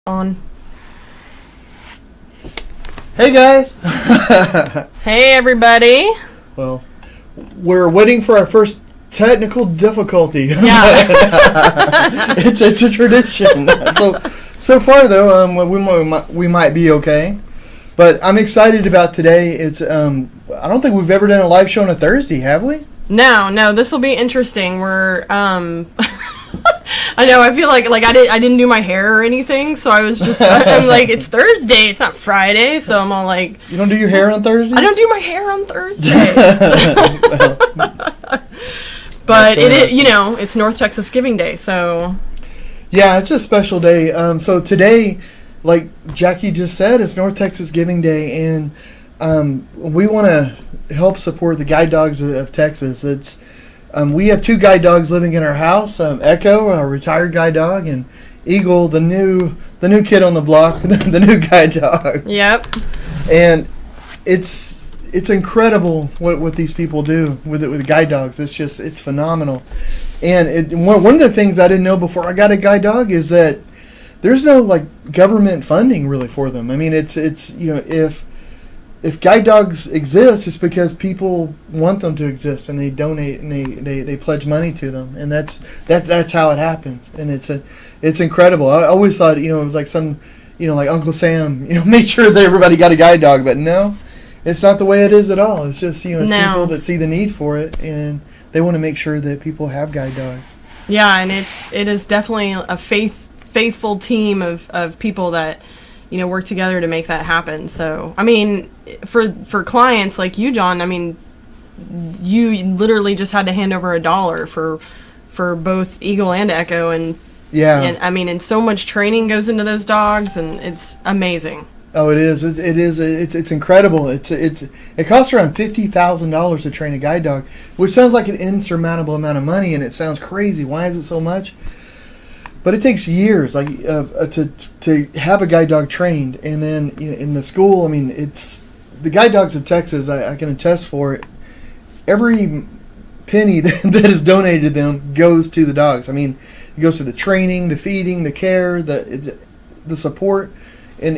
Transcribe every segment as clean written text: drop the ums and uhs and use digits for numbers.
On. Hey guys! Hey everybody! Well, we're waiting for our first technical difficulty. Yeah. it's a tradition. So far though, we might be okay. But I'm excited about today. It's I don't think we've ever done a live show on a Thursday, have we? No, this will be interesting. We're I know. I feel like I didn't do my hair or anything, so I was just I'm like, it's Thursday, it's not Friday, so I'm all like, you don't do your hair on Thursdays? I don't do my hair on Thursdays. But it's North Texas Giving Day, so yeah, it's a special day. So today, like Jackie just said, it's North Texas Giving Day, and we want to help support the guide dogs of Texas. It's we have two guide dogs living in our house. Echo, our retired guide dog, and Eagle, the new kid on the block, the new guide dog. Yep. And it's incredible what these people do with the guide dogs. It's phenomenal. And one of the things I didn't know before I got a guide dog is that there's no like government funding really for them. I mean, it's if guide dogs exist, it's because people want them to exist, and they donate and they pledge money to them, and that's how it happens. And it's incredible. I always thought it was like some like Uncle Sam made sure that everybody got a guide dog, but no, it's not the way it is at all. It's just it's people that see the need for it, and they want to make sure that people have guide dogs. Yeah, and it is definitely a faithful team of people that work together to make that happen. So, I mean, for clients like you, John, I mean, you literally just had to hand over $1 for both Eagle and Echo, and yeah, and I mean, and so much training goes into those dogs, and it's amazing. Oh, it is. It's incredible. It costs around $50,000 to train a guide dog, which sounds like an insurmountable amount of money, and it sounds crazy. Why is it so much? But it takes years, like to have a guide dog trained, and then in the school. I mean, it's the guide dogs of Texas. I can attest for it. Every penny that is donated to them goes to the dogs. I mean, it goes to the training, the feeding, the care, the support, and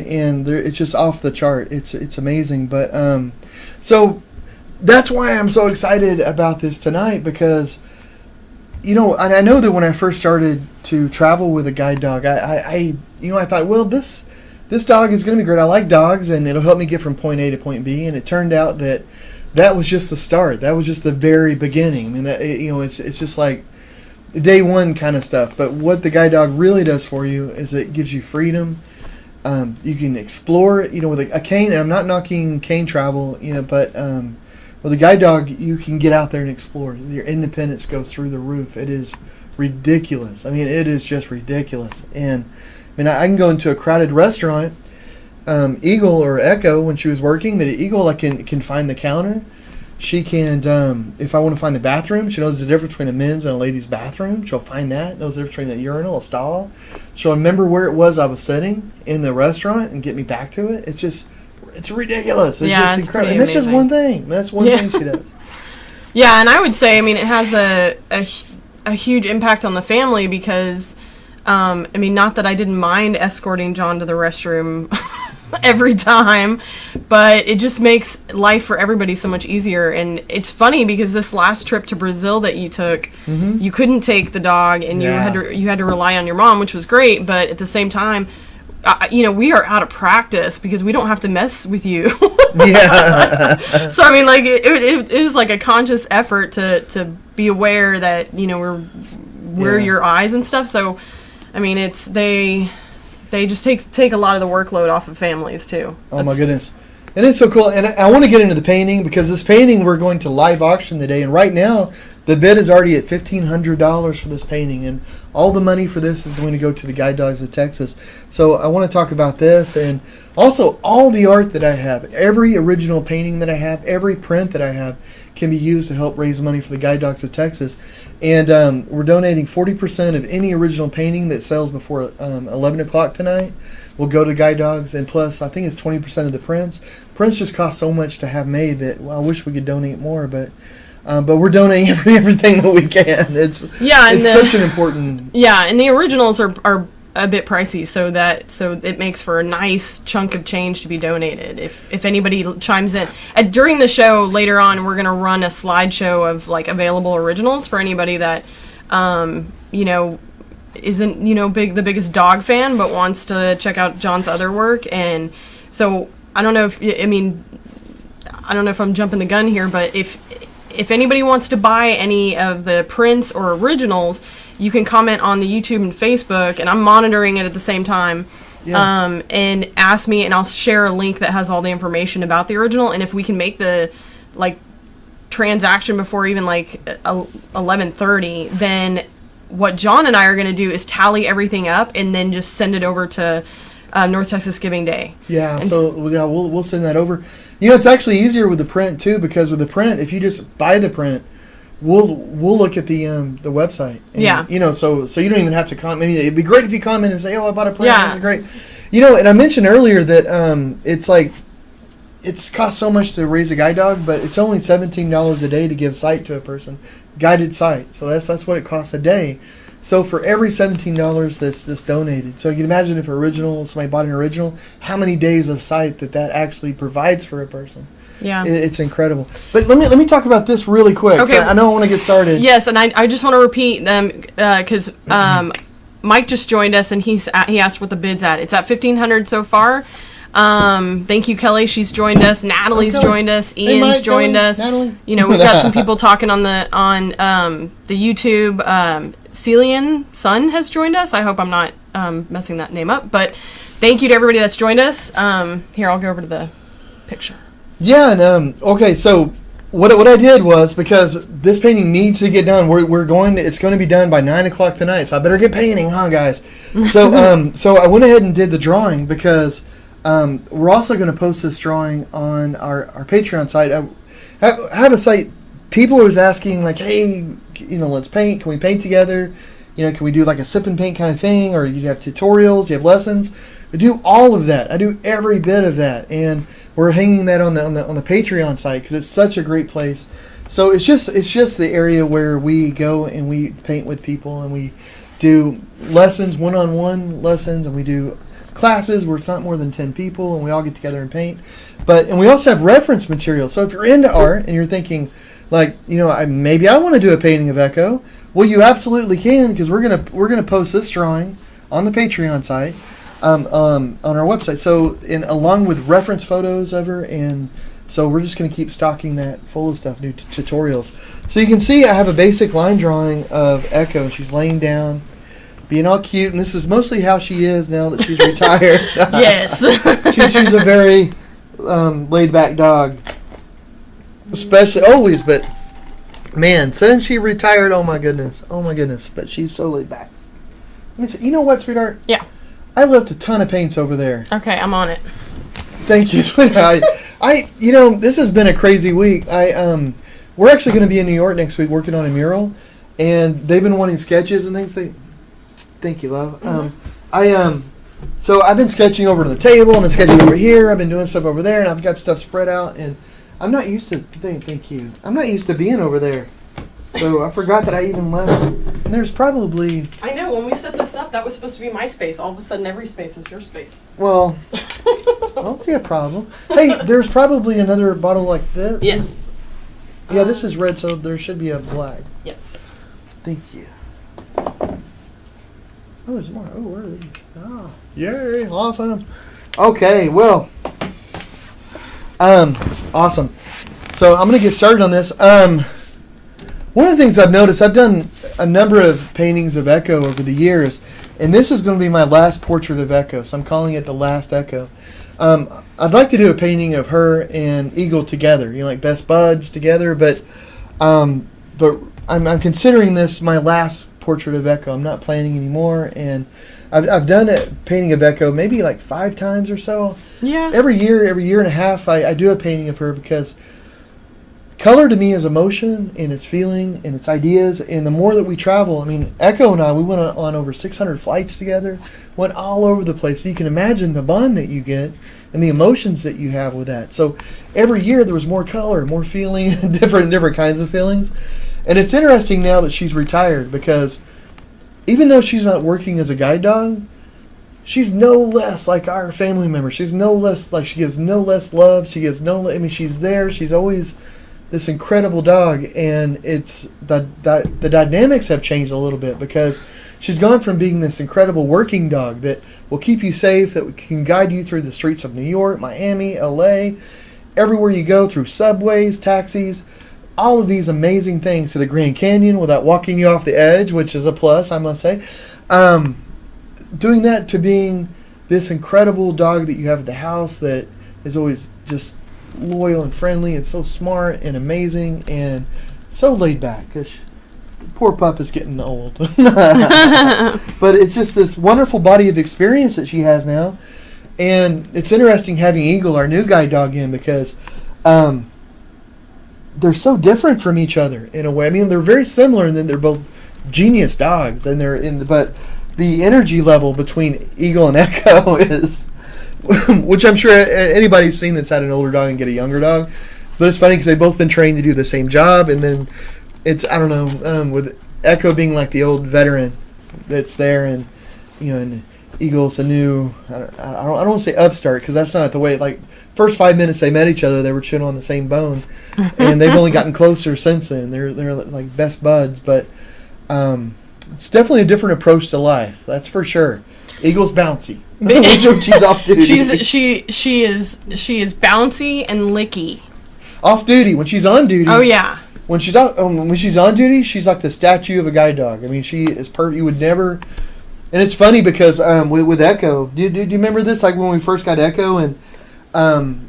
it's just off the chart. It's amazing. But so that's why I'm so excited about this tonight, because. And I know that when I first started to travel with a guide dog, I thought, well, this dog is going to be great. I like dogs, and it'll help me get from point A to point B. And it turned out that was just the start. That was just the very beginning. I mean, it's just like day one kind of stuff. But what the guide dog really does for you is it gives you freedom. You can explore, with a cane. And I'm not knocking cane travel, but. With a guide dog, you can get out there and explore. Your independence goes through the roof. It is ridiculous. I mean, it is just ridiculous. And I can go into a crowded restaurant. Eagle or Echo, when she was working, the Eagle can find the counter. She can, if I want to find the bathroom, she knows the difference between a men's and a ladies' bathroom. She'll find that. Knows the difference between a urinal, a stall. She'll remember where it was I was sitting in the restaurant and get me back to it. It's ridiculous. It's just incredible. And that's just one thing. That's one thing she does. Yeah, and I would say, it has a huge impact on the family because, not that I didn't mind escorting John to the restroom every time, but it just makes life for everybody so much easier. And it's funny because this last trip to Brazil that you took, you couldn't take the dog, and you had to rely on your mom, which was great, but at the same time, we are out of practice because we don't have to mess with you. Yeah. So, it is like a conscious effort to be aware that, we're your eyes and stuff. So, they just take a lot of the workload off of families, too. Oh, my goodness. And it's so cool. And I want to get into the painting, because this painting we're going to live auction today. And right now, the bid is already at $1,500 for this painting, and all the money for this is going to go to the Guide Dogs of Texas. So I want to talk about this, and also all the art that I have, every original painting that I have, every print that I have can be used to help raise money for the Guide Dogs of Texas. And we're donating 40% of any original painting that sells before 11 o'clock tonight will go to Guide Dogs, and plus I think it's 20% of the prints. Prints just cost so much to have made that I wish we could donate more, but we're donating everything that we can. It's such an important. Yeah, and the originals are a bit pricey, so it makes for a nice chunk of change to be donated. If anybody chimes in during the show later on, we're gonna run a slideshow of like available originals for anybody that isn't the biggest dog fan but wants to check out John's other work. And so I don't know if I'm jumping the gun here, but if anybody wants to buy any of the prints or originals, you can comment on the YouTube and Facebook, and I'm monitoring it at the same time. Yeah. And ask me, and I'll share a link that has all the information about the original. And if we can make the transaction before even 11:30, then what John and I are going to do is tally everything up and then just send it over to North Texas Giving Day. Yeah, we'll send that over. It's actually easier with the print too, because with the print, if you just buy the print, we'll look at the website. And, so you don't even have to comment. Maybe it'd be great if you comment and say, "Oh, I bought a print. Yeah. This is great." And I mentioned earlier that it's cost so much to raise a guide dog, but it's only $17 a day to give sight to a person, guided sight. So that's what it costs a day. So for every $17 that's donated, so you can imagine if somebody bought an original, how many days of sight that actually provides for a person. Yeah, it's incredible. But let me talk about this really quick. Okay, I know I want to get started. Yes, and I just want to repeat them because Mike just joined us and he asked what the bid's at. It's at $1,500 so far. Thank you, Kelly. She's joined us. Natalie's joined us. Ian's joined us. Natalie. We've got some people talking on the YouTube. Celian Sun has joined us. I hope I'm not messing that name up, but thank you to everybody that's joined us. Here, I'll go over to the picture. Yeah, and okay, so what I did was, because this painting needs to get done, it's going to be done by 9:00 tonight, so I better get painting, huh, guys? So so I went ahead and did the drawing because we're also going to post this drawing on our Patreon site. I have a site. People was asking, like, hey, let's paint. Can we paint together? Can we do like a sip and paint kind of thing? Or you have tutorials, you have lessons. I do all of that. I do every bit of that. And we're hanging that on the Patreon site because it's such a great place. So it's just the area where we go and we paint with people, and we do lessons, one-on-one lessons, and we do classes where it's not more than 10 people, and we all get together and paint. And we also have reference material. So if you're into art and you're thinking, maybe I want to do a painting of Echo, well, you absolutely can, because we're gonna post this drawing on the Patreon site, on our website. So along with reference photos of her, and so we're just gonna keep stocking that full of stuff, new tutorials. So you can see I have a basic line drawing of Echo. She's laying down, being all cute, and this is mostly how she is now that she's retired. Yes. she's a very laid back dog. Especially always, but man, since she retired, oh my goodness, but she's so laid back. Let me say, you know what, sweetheart? Yeah. I left a ton of paints over there. Okay, I'm on it. Thank you, sweetheart. This has been a crazy week. We're actually going to be in New York next week working on a mural, and they've been wanting sketches and things. Thank you, love. Mm-hmm. So I've been sketching over to the table, I've been sketching over here, I've been doing stuff over there, and I've got stuff spread out, and I'm not used to. Thank you. I'm not used to being over there, so I forgot that I even left. And there's probably. I know, when we set this up, that was supposed to be my space. All of a sudden, every space is your space. Well, I don't see a problem. Hey, there's probably another bottle like this. Yes. Yeah, this is red, so there should be a black. Yes. Thank you. Oh, there's more. Oh, where are these? Oh, yay! Awesome. Okay, well. Awesome. So I'm going to get started on this. One of the things I've noticed, I've done a number of paintings of Echo over the years, and this is going to be my last portrait of Echo, so I'm calling it the last Echo. I'd like to do a painting of her and Eagle together, like best buds together, but I'm considering this my last portrait of Echo. I'm not planning anymore, and I've done a painting of Echo maybe like 5 times or so. Yeah. Every year and a half, I do a painting of her, because color to me is emotion, and it's feeling, and it's ideas. And the more that we travel, Echo and I, we went on over 600 flights together, went all over the place. So you can imagine the bond that you get and the emotions that you have with that. So every year there was more color, more feeling, different kinds of feelings. And it's interesting now that she's retired, because even though she's not working as a guide dog, she's no less like our family member. She's no less like, she gives no less love. She gives no. I mean, she's there. She's always this incredible dog, and it's the dynamics have changed a little bit because she's gone from being this incredible working dog that will keep you safe, that can guide you through the streets of New York, Miami, LA, everywhere you go, through subways, taxis, all of these amazing things, to the Grand Canyon without walking you off the edge, which is a plus, I must say. Doing that to being this incredible dog that you have at the house that is always just loyal and friendly and so smart and amazing and so laid back, because poor pup is getting old. But it's just this wonderful body of experience that she has now. And it's interesting having Eagle, our new guide dog, in, because they're so different from each other in a way. I mean, they're very similar, and then they're both genius dogs, and but the energy level between Eagle and Echo is, which I'm sure anybody's seen that's had an older dog and get a younger dog. But it's funny because they've both been trained to do the same job, and then it's, I don't know, with Echo being like the old veteran that's there, and and Eagle's the new, I don't want to say upstart, because that's not the way. Like, first 5 minutes they met each other, they were chewing on the same bone, and they've only gotten closer since then. They're like best buds, but it's definitely a different approach to life. That's for sure. Eagle's bouncy. She's off duty. She is bouncy and licky. Off duty. When she's on duty. Oh yeah. When she's on duty, she's like the statue of a guide dog. I mean, she is perfect. You would never. And it's funny because with Echo, do you remember this? Like when we first got Echo, and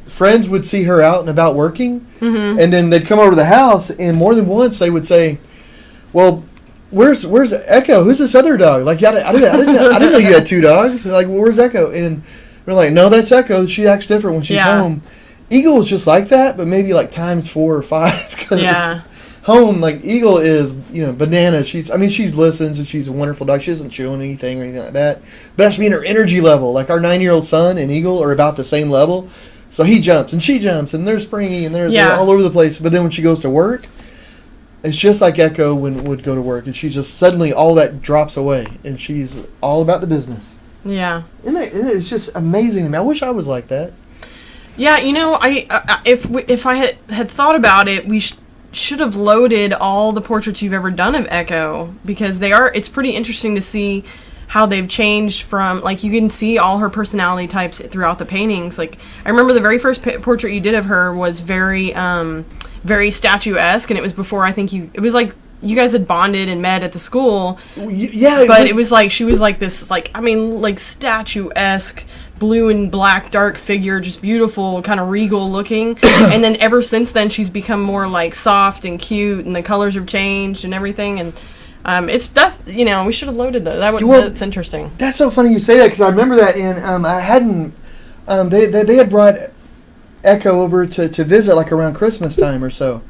friends would see her out and about working, mm-hmm. and then they'd come over to the house, and more than once they would say, "Well, where's Echo? Who's this other dog?" Like, I didn't know you had two dogs. They're like, "Well, where's Echo?" And we're like, "No, that's Echo. She acts different when she's home." Eagle is just like that, but maybe like times 4 or 5. Yeah. Home, like Eagle is, banana. She listens, and she's a wonderful dog. She doesn't chew on anything or anything like that. But that's mean her energy level. Like our 9-year-old son and Eagle are about the same level. So he jumps and she jumps and they're springy and they're all over the place. But then when she goes to work, it's just like Echo would go to work, and she's just suddenly all that drops away, and she's all about the business. Yeah. And it's just amazing to me. I wish I was like that. Yeah, if I had thought about it, we should have loaded all the portraits you've ever done of Echo, because it's pretty interesting to see how they've changed from, like, you can see all her personality types throughout the paintings. Like, I remember the very first portrait you did of her was very, very statuesque, and it was before, I think it was like you guys had bonded and met at the school. Yeah. But it was like, she was like this, like, statuesque, blue and black dark figure, just beautiful, kind of regal looking. And then ever since then she's become more like soft and cute, and the colors have changed and everything, and we should have loaded those. That's interesting. That's so funny you say that, because I remember that, and I hadn't they had brought Echo over to visit like around Christmas time or so,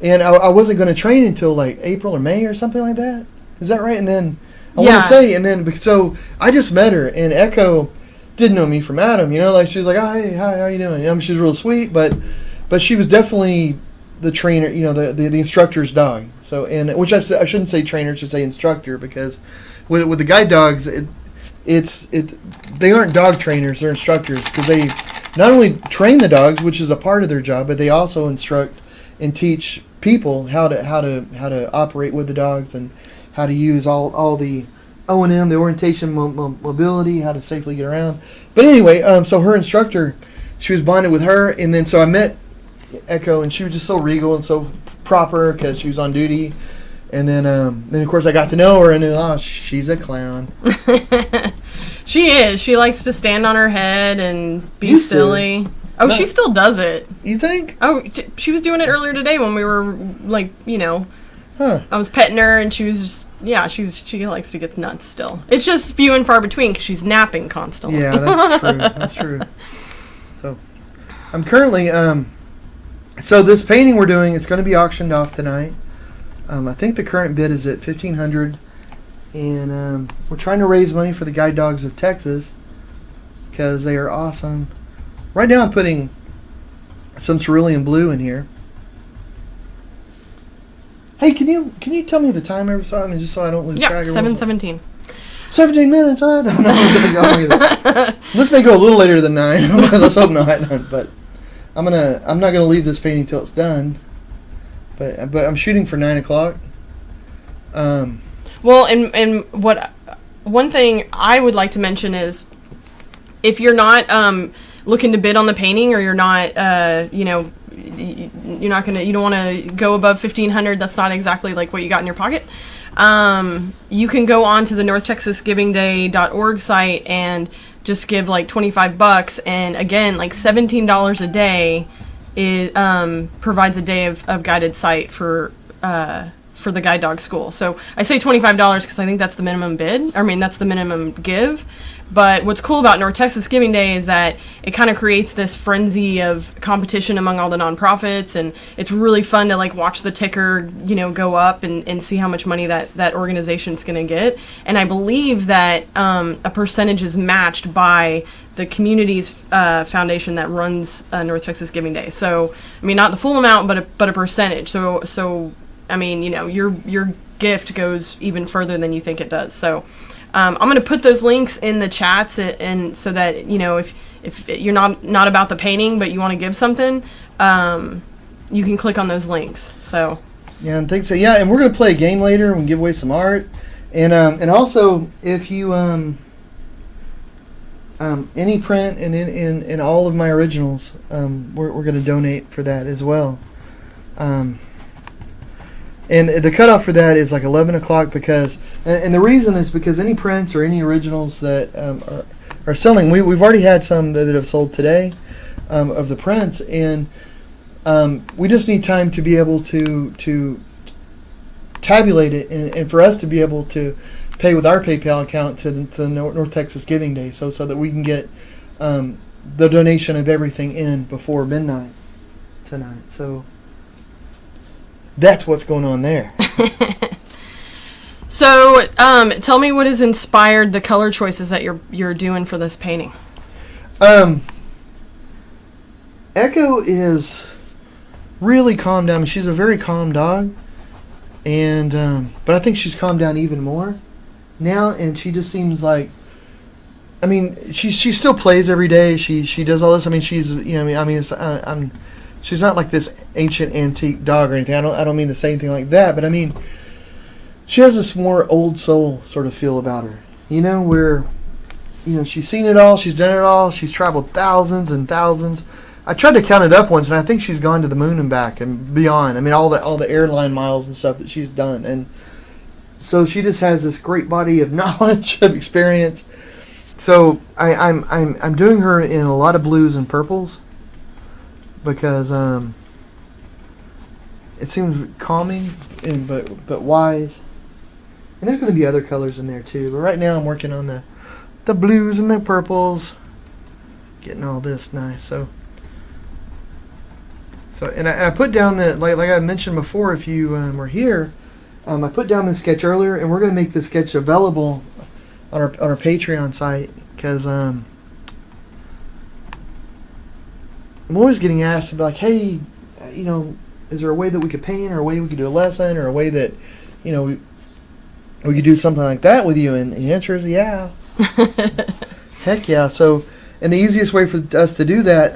and I wasn't going to train until like April or May or something like that. Is that right? And then I want to say, and then so I just met her, and Echo didn't know me from Adam, like she's like, "Oh, hey, hi, how you doing?" She's real sweet, but she was definitely the trainer, the instructor's dog. So, and which I shouldn't say trainer, I should say instructor, because with the guide dogs, they aren't dog trainers, they're instructors, because they not only train the dogs, which is a part of their job, but they also instruct and teach people how to operate with the dogs, and how to use all the O&M, the orientation, mobility, how to safely get around. But anyway, so her instructor, she was bonded with her, and then so I met Echo, and she was just so regal and so proper because she was on duty. And then of course I got to know her, and then, she's a clown. She is. She likes to stand on her head and be silly. Oh, she still does it. You think? Oh, she was doing it earlier today when we were like, Huh. I was petting her, and she was just, she likes to get nuts still. It's just few and far between because she's napping constantly. Yeah, that's true. That's true. So, I'm currently, so this painting we're doing, it's going to be auctioned off tonight. I think the current bid is at $1,500, and we're trying to raise money for the Guide Dogs of Texas, because they are awesome. Right now I'm putting some cerulean blue in here. Hey, can you tell me the time every time, just so I don't lose track? Yeah, 7:17. 17 minutes. I don't know. This may go a little later than 9. Let's hope not. But I'm not gonna leave this painting till it's done. But I'm shooting for 9 o'clock. Well, and what one thing I would like to mention is, if you're not looking to bid on the painting, or you're not, you're not gonna, you don't want to go above $1,500. That's not exactly like what you got in your pocket. You can go on to the NorthTexasGivingDay.org site and just give like $25, and again, like $17 a day is provides a day of guided sight for the guide dog school. So I say $25 because I think that's the minimum bid. I mean, that's the minimum give. But what's cool about North Texas Giving Day is that it kind of creates this frenzy of competition among all the nonprofits, and it's really fun to like watch the ticker, go up and see how much money that organization's going to get. And I believe that a percentage is matched by the community's foundation that runs North Texas Giving Day. So, I mean, not the full amount, but a percentage. So I mean, your gift goes even further than you think it does. So I'm going to put those links in the chats, and so that, if you're not about the painting, but you want to give something, you can click on those links. So yeah, and thanks. Yeah, and we're going to play a game later and give away some art. And also, if you any print and in all of my originals, we're going to donate for that as well. And the cutoff for that is like 11 o'clock because, and the reason is because any prints or any originals that are selling, we've already had some that have sold today of the prints, and we just need time to be able to tabulate it, and for us to be able to pay with our PayPal account to the North Texas Giving Day, so that we can get the donation of everything in before midnight tonight. So that's what's going on there. So, tell me what has inspired the color choices that you're doing for this painting. Echo is really calmed down. She's a very calm dog, and but I think she's calmed down even more now, and she just seems like, I mean, she still plays every day. She does all this. I mean, she's she's not like this ancient antique dog or anything. I don't mean to say anything like that, but I mean, she has this more old soul sort of feel about her. Where, she's seen it all, she's done it all, she's traveled thousands and thousands. I tried to count it up once, and I think she's gone to the moon and back and beyond. I mean, all the airline miles and stuff that she's done, and so she just has this great body of knowledge, of experience. So I'm doing her in a lot of blues and purples, because it seems calming but wise. And there's going to be other colors in there too. But right now I'm working on the blues and the purples, getting all this nice. So and I put down the like I mentioned before. If you were here, I put down the sketch earlier, and we're going to make the sketch available on our Patreon site, because I'm always getting asked about, like, hey, is there a way that we could paint, or a way we could do a lesson, or a way that, we could do something like that with you? And the answer is yeah. Heck yeah. So, and the easiest way for us to do that,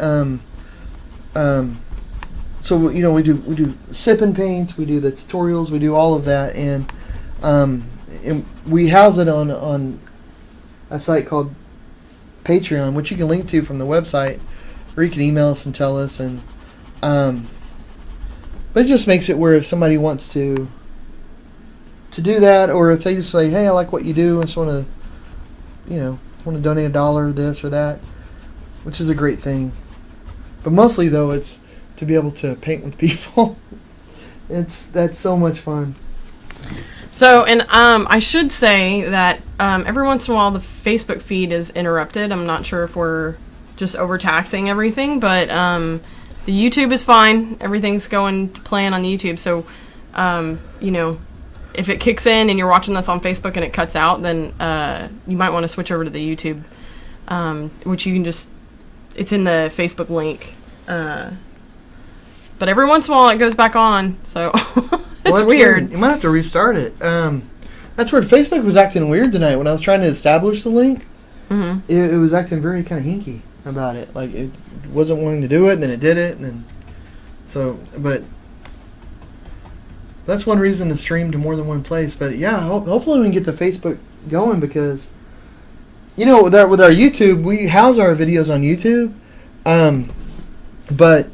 so we do sip and paints, we do the tutorials, we do all of that, and we house it on a site called Patreon, which you can link to from the website, or you can email us and tell us, and but it just makes it where if somebody wants to do that, or if they just say, hey, I like what you do, I just want to donate $1, this or that, which is a great thing. But mostly though, it's to be able to paint with people. That's so much fun. So, and I should say that every once in a while the Facebook feed is interrupted. I'm not sure if we're just overtaxing everything, but the YouTube is fine. Everything's going to plan on YouTube. So, if it kicks in and you're watching this on Facebook and it cuts out, then you might want to switch over to the YouTube, which you can just, it's in the Facebook link. But every once in a while it goes back on, so it's weird. You might have to restart it. That's weird. Facebook was acting weird tonight when I was trying to establish the link. Mm-hmm. It was acting very kind of hinky about it. Like it wasn't wanting to do it, and then it did it, and then but that's one reason to stream to more than one place. But yeah, hopefully we can get the Facebook going because with our YouTube, we house our videos on YouTube, but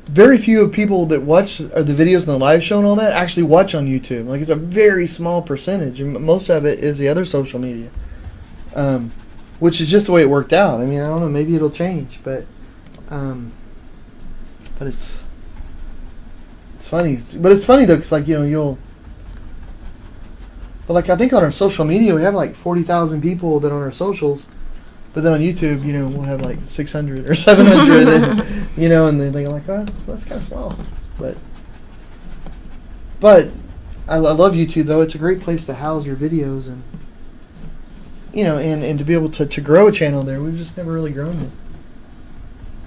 very few of people that watch the videos and the live show and all that actually watch on YouTube. Like it's a very small percentage, and most of it is the other social media, which is just the way it worked out. I mean, I don't know, maybe it'll change, but it's funny. But it's funny though, because like but like I think on our social media we have like 40,000 people that are on our socials. But then on YouTube, we'll have like 600 or 700, and and then they're like, oh, that's kind of small. But I love YouTube though. It's a great place to house your videos, and and to be able to grow a channel there. We've just never really grown it.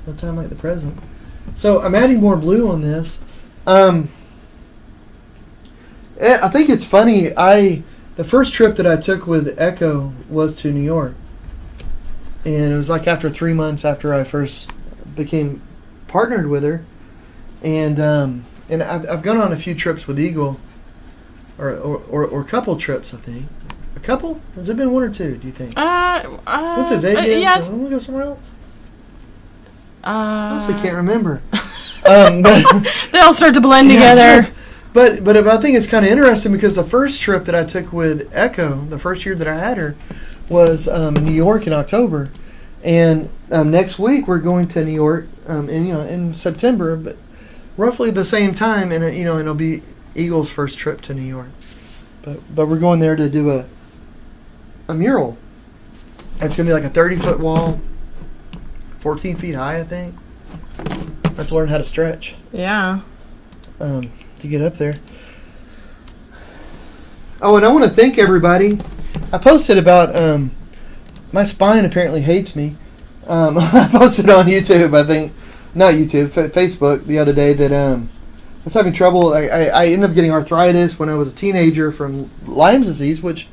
No time like the present. So I'm adding more blue on this. I think it's funny. The first trip that I took with Echo was to New York. And it was like after 3 months after I first became partnered with her, and I've gone on a few trips with Eagle, or a couple trips I think. A couple? Has it been one or two? Do you think? Went to Vegas. Yeah. Want to go somewhere else? I honestly can't remember. But they all start to blend together. But I think it's kind of interesting because the first trip that I took with Echo, the first year that I had her, was New York in October, and next week we're going to New York in September, but roughly the same time, and it'll be Eagle's first trip to New York, but we're going there to do a mural. It's gonna be like a 30-foot wall, 14 feet high, I think. I have to learn how to stretch. Yeah. To get up there. Oh, and I want to thank everybody. I posted about my spine apparently hates me. I posted on YouTube, I think, not YouTube, Facebook the other day that I was having trouble. I ended up getting arthritis when I was a teenager from Lyme's disease, which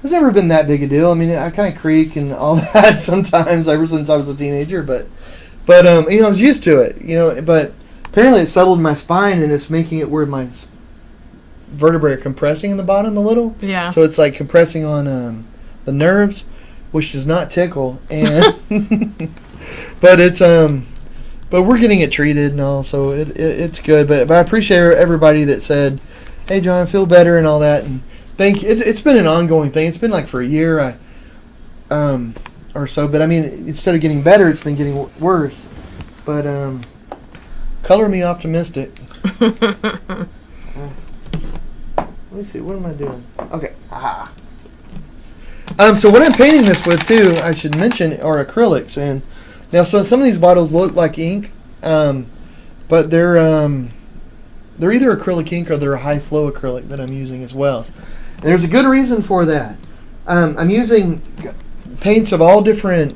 has never been that big a deal. I mean, I kind of creak and all that sometimes ever since I was a teenager, but I was used to it, but apparently it settled in my spine and it's making it where my vertebrae are compressing in the bottom a little. Yeah. So it's like compressing on the nerves, which does not tickle, and but it's but we're getting it treated and all, so it's good. But I appreciate everybody that said, "Hey, John, feel better" and all that, and thank you. It's been an ongoing thing. It's been like for a year, or so. But I mean, instead of getting better, it's been getting worse. But color me optimistic. Let me see. What am I doing? Okay. Aha. So what I'm painting this with too, I should mention, are acrylics. And now, so some of these bottles look like ink, but they're either acrylic ink or they're a high flow acrylic that I'm using as well. And there's a good reason for that. I'm using paints of all different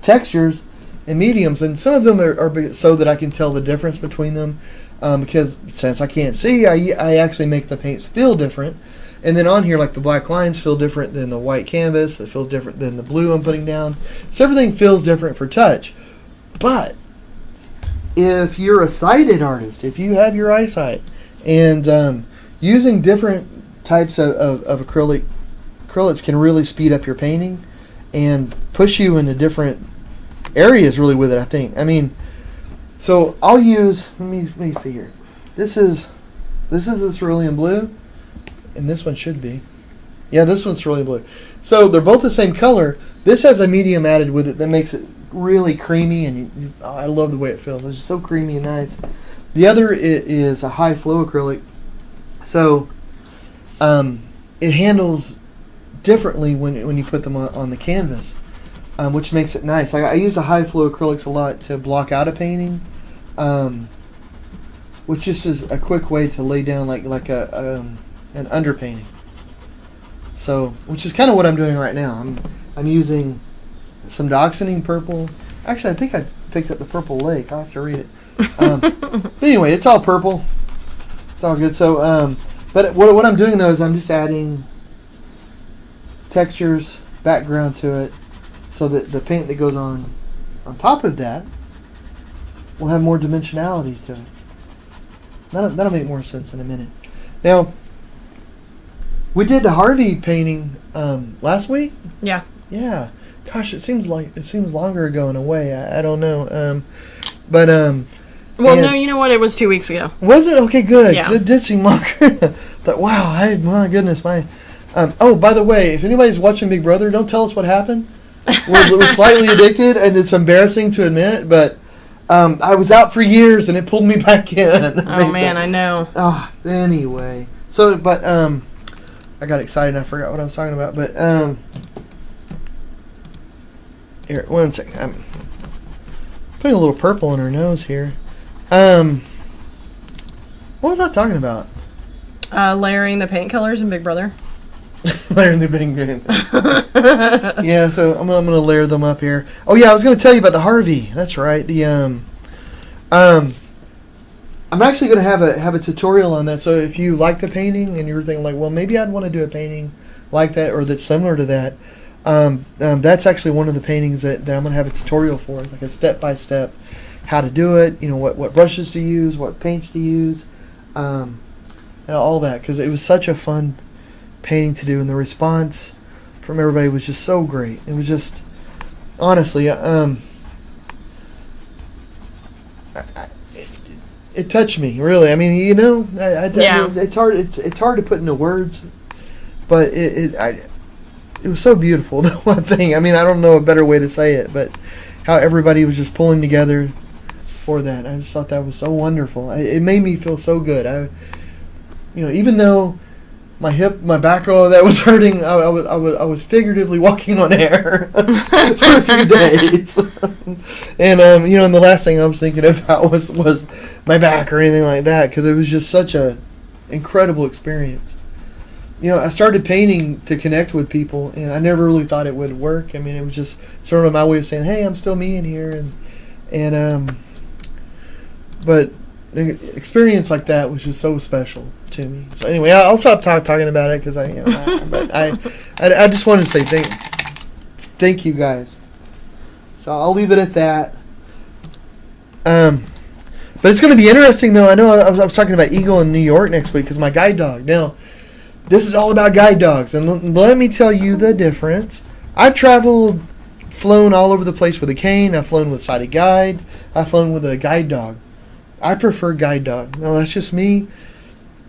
textures and mediums, and some of them are so that I can tell the difference between them. Because since I can't see, I actually make the paints feel different. And then on here, like the black lines feel different than the white canvas. That feels different than the blue I'm putting down. So everything feels different for touch. But if you're a sighted artist, if you have your eyesight, and using different types of acrylics can really speed up your painting and push you into different areas really with it, I think. I mean, so I'll use, let me see here. This is the cerulean blue, and this one should be. Yeah, this one's cerulean blue. So they're both the same color. This has a medium added with it that makes it really creamy, and I love the way it feels. It's just so creamy and nice. The other is a high flow acrylic. So it handles differently when you put them on the canvas. Which makes it nice. I use the high flow acrylics a lot to block out a painting, which just is a quick way to lay down like an underpainting. So, which is kind of what I'm doing right now. I'm using some Dioxazine purple. Actually, I think I picked up the Purple Lake. I'll have to read it. But anyway, it's all purple. It's all good. So, but what I'm doing though is I'm just adding textures, background to it, so that the paint that goes on top of that will have more dimensionality to it. That'll make more sense in a minute. Now, we did the Harvey painting last week. Yeah. Yeah. Gosh, it seems longer ago in a way. I don't know. Well, no, you know what? It was 2 weeks ago. Was it? Okay, good. Yeah. 'Cause it did seem longer. But wow, my goodness, my. Oh, by the way, if anybody's watching Big Brother, don't tell us what happened. We're slightly addicted, and it's embarrassing to admit, but I was out for years, and it pulled me back in. Oh man, I know. Oh, anyway. So, but I got excited and I forgot what I was talking about. But here, one second. I'm putting a little purple in her nose here. What was I talking about? Layering the paint colors in Big Brother. Layering the paint game. Yeah, so I'm gonna layer them up here. Oh yeah, I was gonna tell you about the Harvey. That's right. The I'm actually gonna have a tutorial on that. So if you like the painting and you're thinking like, well, maybe I'd want to do a painting like that or that's similar to that, that's actually one of the paintings that I'm gonna have a tutorial for, like a step-by-step how to do it. You know, what brushes to use, what paints to use, and all that, because it was such a fun painting to do, and the response from everybody was just so great. It was just, honestly, it touched me, really. I mean, you know, Yeah. it's hard. It's hard to put into words, but it was so beautiful. The one thing, I mean, I don't know a better way to say it, but how everybody was just pulling together for that. I just thought that was so wonderful. It made me feel so good. Even though my back, all that was hurting, I was figuratively walking on air for a few days. And and the last thing I was thinking about was my back or anything like that, because it was just such a incredible experience. I started painting to connect with people, and I never really thought it would work. I mean, it was just sort of my way of saying, "Hey, I'm still me in here," but an experience like that was just so special to me. So anyway, I'll stop talking about it because I just wanted to say thank you guys. So I'll leave it at that. But it's going to be interesting, though. I know I was talking about Eagle in New York next week because my guide dog. Now, this is all about guide dogs, and let me tell you the difference. I've flown all over the place with a cane. I've flown with sighted guide. I've flown with a guide dog. I prefer guide dog. Now, that's just me.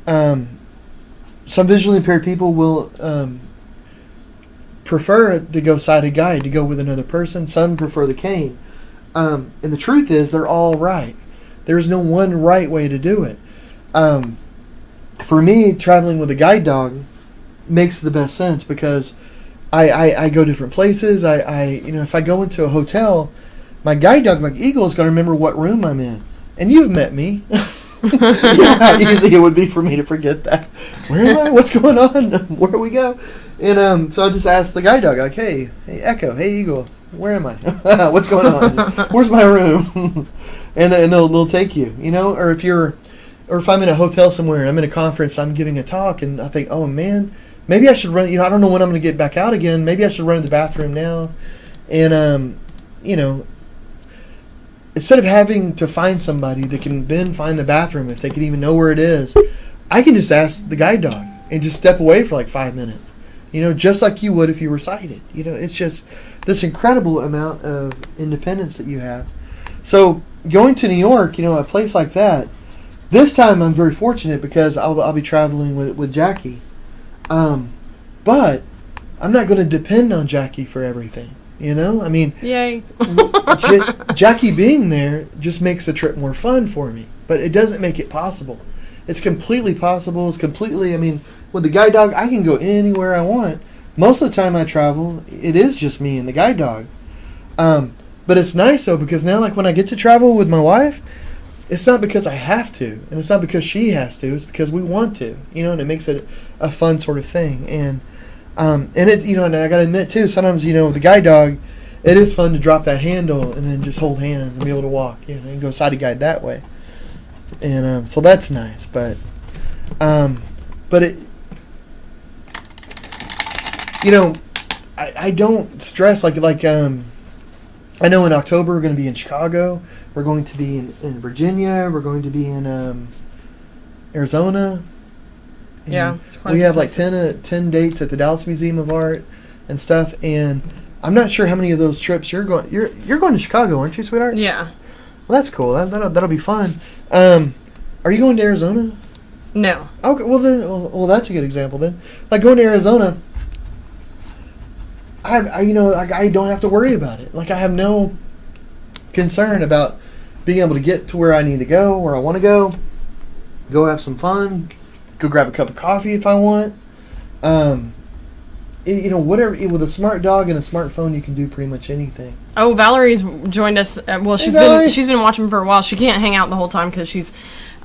Some visually impaired people will prefer to go sighted guide, to go with another person. Some prefer the cane. And the truth is, they're all right. There's no one right way to do it. For me, traveling with a guide dog makes the best sense because I go different places. If I go into a hotel, my guide dog, like Eagle, is going to remember what room I'm in. And you've met me. You know how easy it would be for me to forget that. Where am I? What's going on? Where do we go? And so I just asked the guide dog, like, hey Echo, hey Eagle, where am I? What's going on? Where's my room? and they'll take you, or if I'm in a hotel somewhere, I'm in a conference, I'm giving a talk, and I think, oh man, maybe I should run. I don't know when I'm going to get back out again. Maybe I should run to the bathroom now, and instead of having to find somebody that can then find the bathroom, if they can even know where it is, I can just ask the guide dog and just step away for like 5 minutes, just like you would if you were sighted. It's just this incredible amount of independence that you have. So going to New York, a place like that, this time I'm very fortunate because I'll be traveling with Jackie. But I'm not going to depend on Jackie for everything. I mean, Yay. Jackie being there just makes the trip more fun for me, but it doesn't make it possible. It's completely possible. It's completely, with the guide dog, I can go anywhere I want. Most of the time I travel, it is just me and the guide dog. But it's nice, though, because now, like, when I get to travel with my wife, it's not because I have to, and it's not because she has to. It's because we want to, and it makes it a fun sort of thing. And it, and I gotta admit too, sometimes, with the guide dog, it is fun to drop that handle and then just hold hands and be able to walk, and go sighted guide that way. And so that's nice, but it, I don't stress like I know in October we're going to be in Chicago. We're going to be in Virginia. We're going to be in Arizona. Yeah. We have like 10 dates at the Dallas Museum of Art and stuff. And I'm not sure how many of those trips you're going. You're going to Chicago, aren't you, sweetheart? Yeah. Well, that's cool. That'll be fun. Are you going to Arizona? No. Okay. Well, that's a good example then. Like going to Arizona. I don't have to worry about it. Like I have no concern about being able to get to where I need to go, where I want to go have some fun, go grab a cup of coffee if I want. Whatever, with a smart dog and a smartphone, you can do pretty much anything. Oh, Valerie's joined us. Well, she's been watching for a while. She can't hang out the whole time because she's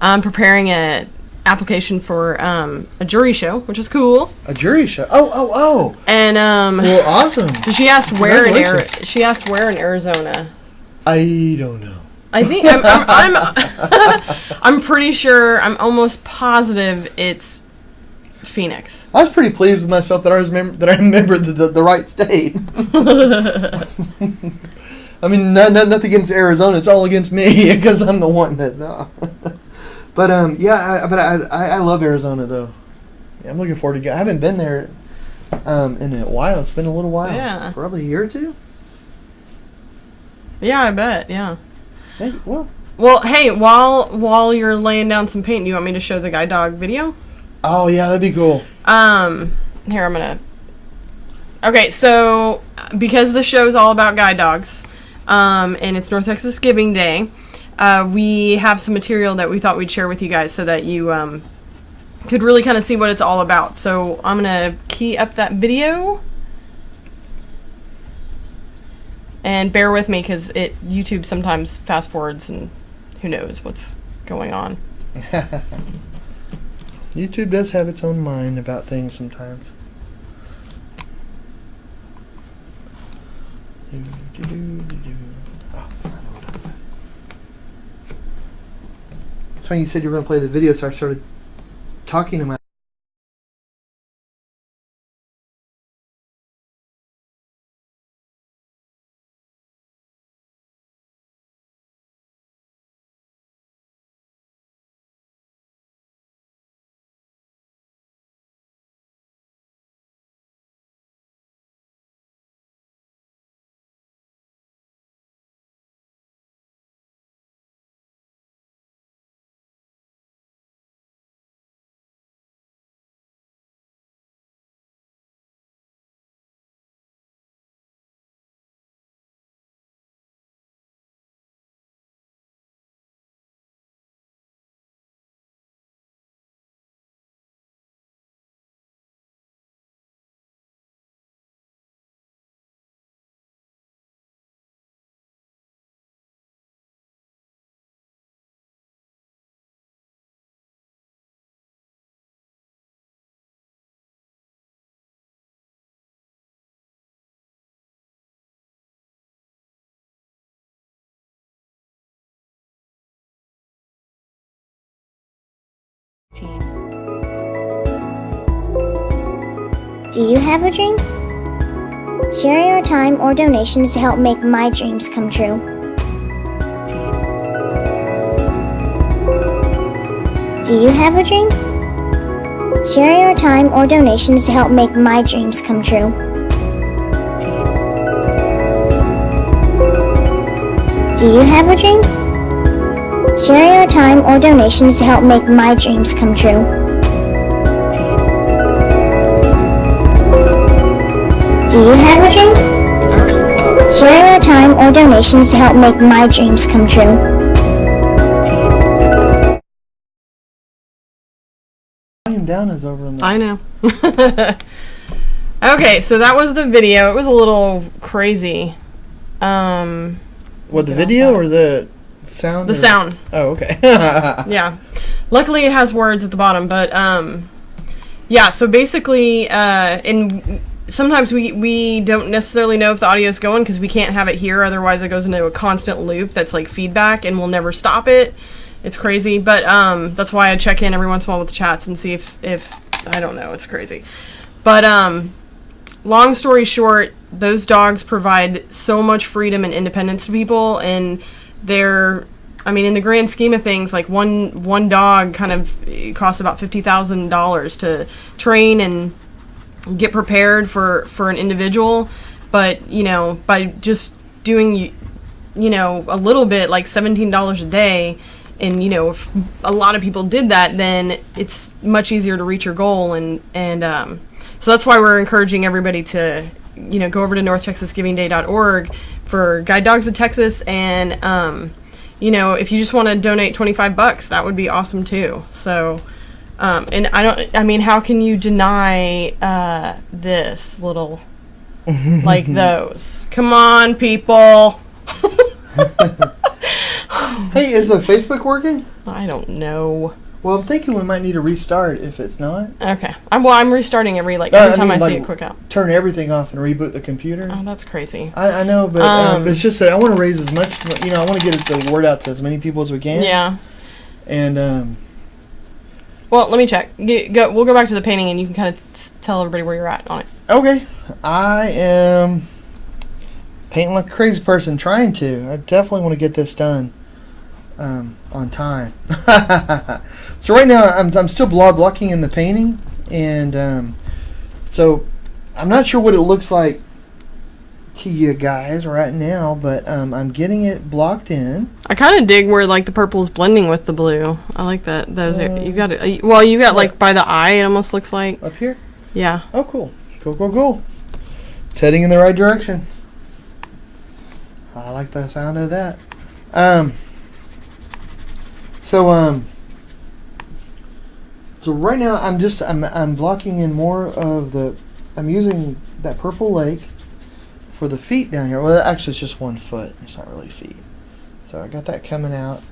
preparing a application for a jury show, which is cool. A jury show. Oh. And well, awesome. She asked where in Arizona. I don't know. I think I'm pretty sure. I'm almost positive it's Phoenix. I was pretty pleased with myself that I remembered the right state. I mean, nothing against Arizona. It's all against me because I'm the one that. But I love Arizona though. Yeah, I'm looking forward to I haven't been there in a while. It's been a little while. Yeah. Probably a year or two. Yeah, I bet. Yeah. Maybe, well, hey, while you're laying down some paint, do you want me to show the guide dog video? Oh yeah, that'd be cool. Here I'm gonna. Okay, so because the show's all about guide dogs, and it's North Texas Giving Day, we have some material that we thought we'd share with you guys so that you could really kind of see what it's all about. So I'm gonna key up that video. And bear with me because YouTube sometimes fast forwards and who knows what's going on. YouTube does have its own mind about things sometimes. It's funny you said you were going to play the video, so I started talking to my Do you have a dream? Share your time or donations to help make my dreams come true. Do you have a dream? Share your time or donations to help make my dreams come true. Do you have a dream? Share your time or donations to help make my dreams come true. Do you have a dream? Share your time or donations to help make my dreams come true. Volume down is over on the. I know. Okay, so that was the video. It was a little crazy. What, the video or the sound? The sound. Oh, okay. Yeah. Luckily it has words at the bottom, but yeah, so basically sometimes we don't necessarily know if the audio is going because we can't have it here, otherwise it goes into a constant loop that's like feedback and we'll never stop it. It's crazy, but that's why I check in every once in a while with the chats and see if I don't know, it's crazy. But long story short, those dogs provide so much freedom and independence to people, and they're, I mean, in the grand scheme of things, like one dog kind of costs about $50,000 to train and get prepared for an individual. But, you know, by just doing, you know, a little bit, like $17 a day, and, you know, if a lot of people did that, then it's much easier to reach your goal. And so that's why we're encouraging everybody to, you know, go over to NorthTexasGivingDay.org for Guide Dogs of Texas. And, you know, if you just want to donate $25, that would be awesome too. So, and I mean, how can you deny this little, like those? Come on, people. Hey, is the Facebook working? I don't know. Well, I'm thinking we might need to restart if it's not. Okay. I'm restarting every time I see it quick out. Turn everything off and reboot the computer. Oh, that's crazy. I know, but it's just that I want to raise as much, you know, I want to get the word out to as many people as we can. Yeah. And, well, let me check. We'll go back to the painting, and you can kind of tell everybody where you're at on it. Okay. I am painting like a crazy person, trying to. I definitely want to get this done on time. So right now, I'm still blocking in the painting, and so I'm not sure what it looks like to you guys right now, but I'm getting it blocked in. I kind of dig where like the purple's blending with the blue. I like that. Those you got it. Well, you got like by the eye. It almost looks like up here. Yeah. Oh, cool. Cool. It's heading in the right direction. I like the sound of that. So right now I'm blocking in more of the. I'm using that purple lake for the feet down here. Well, actually, it's just 1 foot. It's not really feet. So I got that coming out,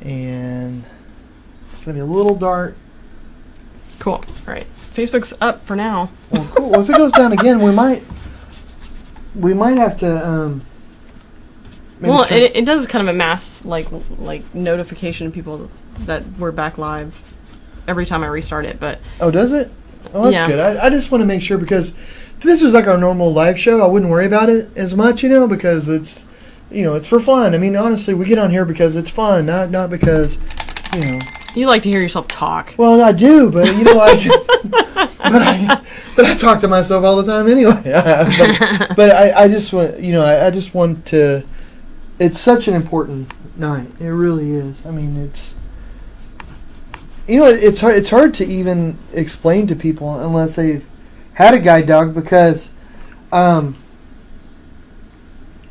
and it's gonna be a little dark. Cool. All right. Facebook's up for now. Well, cool. Well, if it goes down again, we might have to. Well, it does kind of a mass like notification of people that we're back live every time I restart it. But oh, does it? Oh, that's good. I just want to make sure, because if this was like our normal live show, I wouldn't worry about it as much, you know, because it's, you know, it's for fun. I mean, honestly, we get on here because it's fun, not because, you know. You like to hear yourself talk. Well, I do, but you know, but I talk to myself all the time anyway. but I just want, you know, I just want to. It's such an important night. It really is. I mean, it's. You know, it's hard to even explain to people unless they've had a guide dog, because I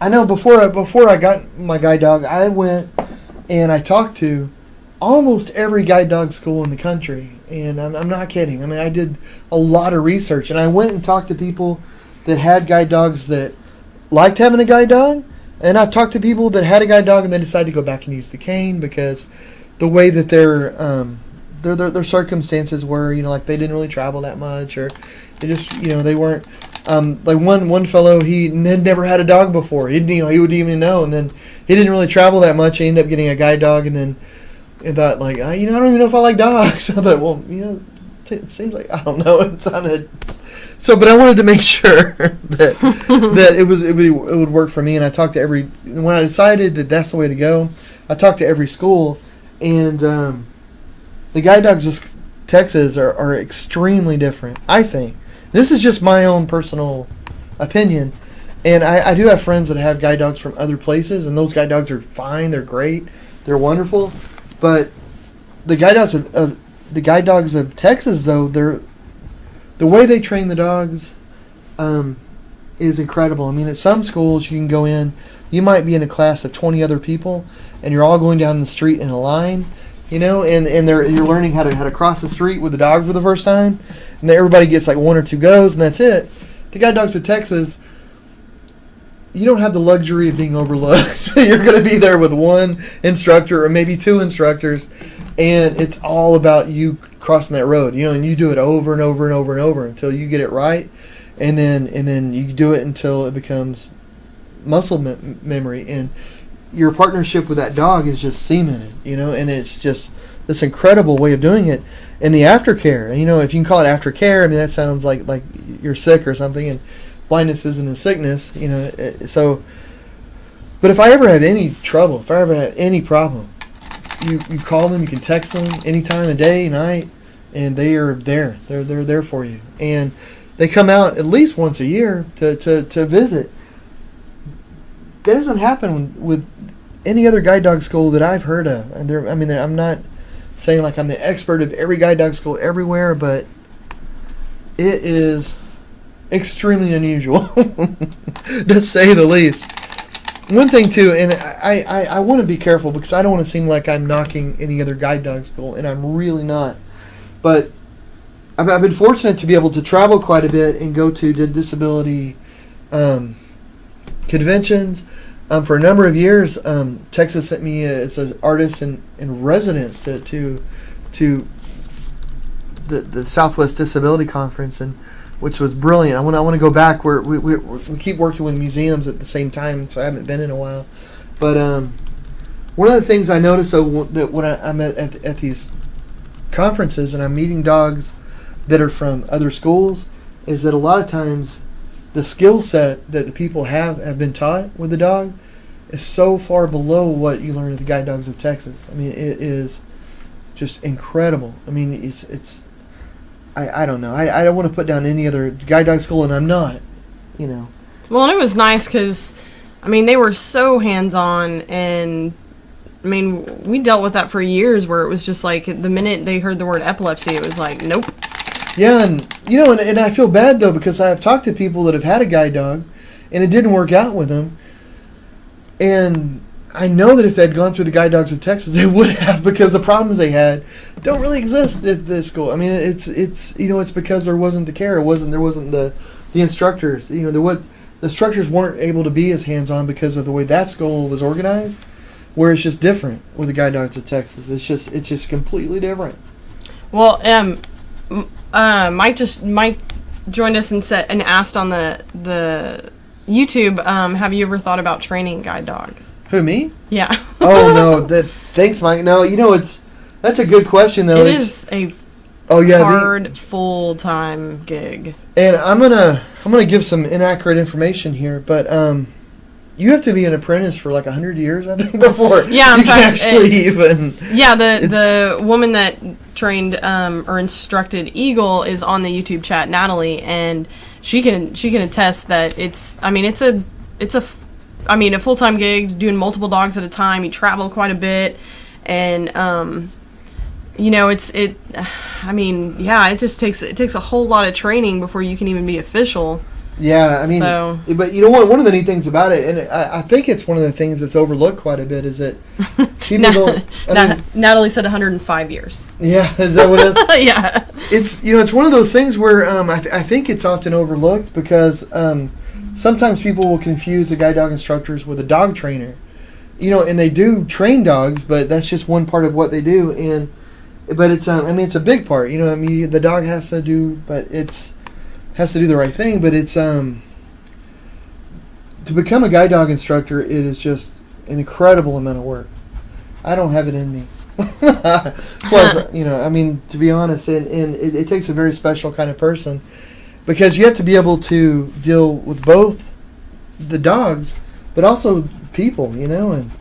know before I got my guide dog, I went and I talked to almost every guide dog school in the country, and I'm not kidding. I mean, I did a lot of research, and I went and talked to people that had guide dogs that liked having a guide dog, and I've talked to people that had a guide dog and they decided to go back and use the cane because the way that their circumstances were, you know, like they didn't really travel that much, or they just, you know, they weren't. Like one fellow, he had never had a dog before. He wouldn't even know, and then he didn't really travel that much. He ended up getting a guide dog, and then he thought, like, you know, I don't even know if I like dogs. I thought, well, you know, it seems like, I don't know. It sounded so, but I wanted to make sure that it would work for me. And I talked to when I decided that that's the way to go, I talked to every school, and the guide dogs of Texas are extremely different, I think. This is just my own personal opinion. And I do have friends that have guide dogs from other places, and those guide dogs are fine. They're great. They're wonderful. But the guide dogs of Texas, though, the way they train the dogs is incredible. I mean, at some schools you can go in, you might be in a class of 20 other people, and you're all going down the street in a line, you know, and you're learning how to cross the street with the dog for the first time, and then everybody gets like 1 or 2 goes, and that's it. The guide dogs of Texas, you don't have the luxury of being overlooked. So you're going to be there with 1 instructor or maybe 2 instructors, and it's all about you crossing that road, you know, and you do it over and over and over and over until you get it right, and then you do it until it becomes muscle memory, and your partnership with that dog is just cemented, you know, and it's just this incredible way of doing it. And the aftercare, and if you can call it aftercare, I mean that sounds like you're sick or something, and blindness isn't a sickness, so. But if I ever have any trouble, if I ever have any problem, you call them, you can text them anytime of day, night, and they are there. They're there for you. And they come out at least once a year to visit. That doesn't happen with any other guide dog school that I've heard of. And I'm not saying like I'm the expert of every guide dog school everywhere, but it is extremely unusual, to say the least. One thing too, and I want to be careful because I don't want to seem like I'm knocking any other guide dog school, and I'm really not. But I've been fortunate to be able to travel quite a bit and go to disability conventions. For a number of years, Texas sent me as an artist in residence to the Southwest Disability Conference, and which was brilliant. I want to go back. We keep working with museums at the same time, so I haven't been in a while. But one of the things I noticed that when I'm at these conferences and I'm meeting dogs that are from other schools is that a lot of times the skill set that the people have been taught with the dog is so far below what you learn at the Guide Dogs of Texas. I mean, it is just incredible. I mean, it's I don't know. I don't want to put down any other guide dog school, and I'm not, Well, and it was nice because, they were so hands-on, and, we dealt with that for years where it was just like the minute they heard the word epilepsy, it was like, nope. Yeah, and, and I feel bad, though, because I've talked to people that have had a guide dog, and it didn't work out with them, and I know that if they'd gone through the Guide Dogs of Texas, they would have, because the problems they had don't really exist at this school. I mean, it's because there wasn't the care. There wasn't the instructors. The instructors weren't able to be as hands-on because of the way that school was organized, where it's just different with the Guide Dogs of Texas. It's just completely different. Well, Mike joined us and asked on the YouTube, have you ever thought about training guide dogs? Who, me? Yeah. Oh no, thanks, Mike. No, that's a good question though. It is a hard full-time gig. And I'm gonna give some inaccurate information here, but you have to be an apprentice for like 100 years, I think, before you can actually even. Yeah, the woman that trained or instructed Eagle is on the YouTube chat, Natalie, and she can attest that it's a full-time gig, doing multiple dogs at a time. You travel quite a bit, and it just takes a whole lot of training before you can even be official. Yeah, but one of the neat things about it, and I think it's one of the things that's overlooked quite a bit, is that people don't. Natalie said 105 years. Yeah, is that what it is? Yeah. It's one of those things where I think it's often overlooked because sometimes people will confuse the guide dog instructors with a dog trainer, and they do train dogs, but that's just one part of what they do, but it's it's a big part, the dog has to do the right thing, but it's to become a guide dog instructor, it is just an incredible amount of work. I don't have it in me. Plus, to be honest, and it takes a very special kind of person, because you have to be able to deal with both the dogs, but also people, and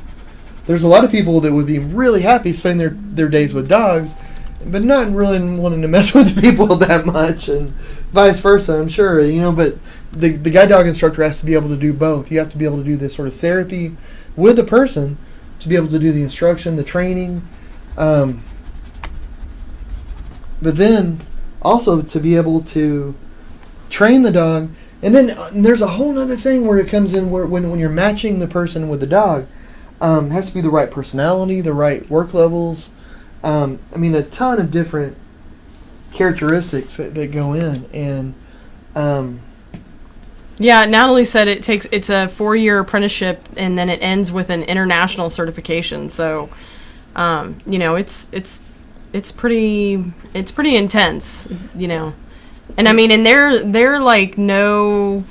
there's a lot of people that would be really happy spending their days with dogs, but not really wanting to mess with people that much, and vice versa, I'm sure, but the guide dog instructor has to be able to do both. You have to be able to do this sort of therapy with the person to be able to do the instruction, the training, but then also to be able to train the dog. And then there's a whole other thing where it comes in where when you're matching the person with the dog, it has to be the right personality, the right work levels. A ton of different characteristics that go in. And yeah, Natalie said it's a 4-year apprenticeship, and then it ends with an international certification. So, it's pretty intense, And and they're like no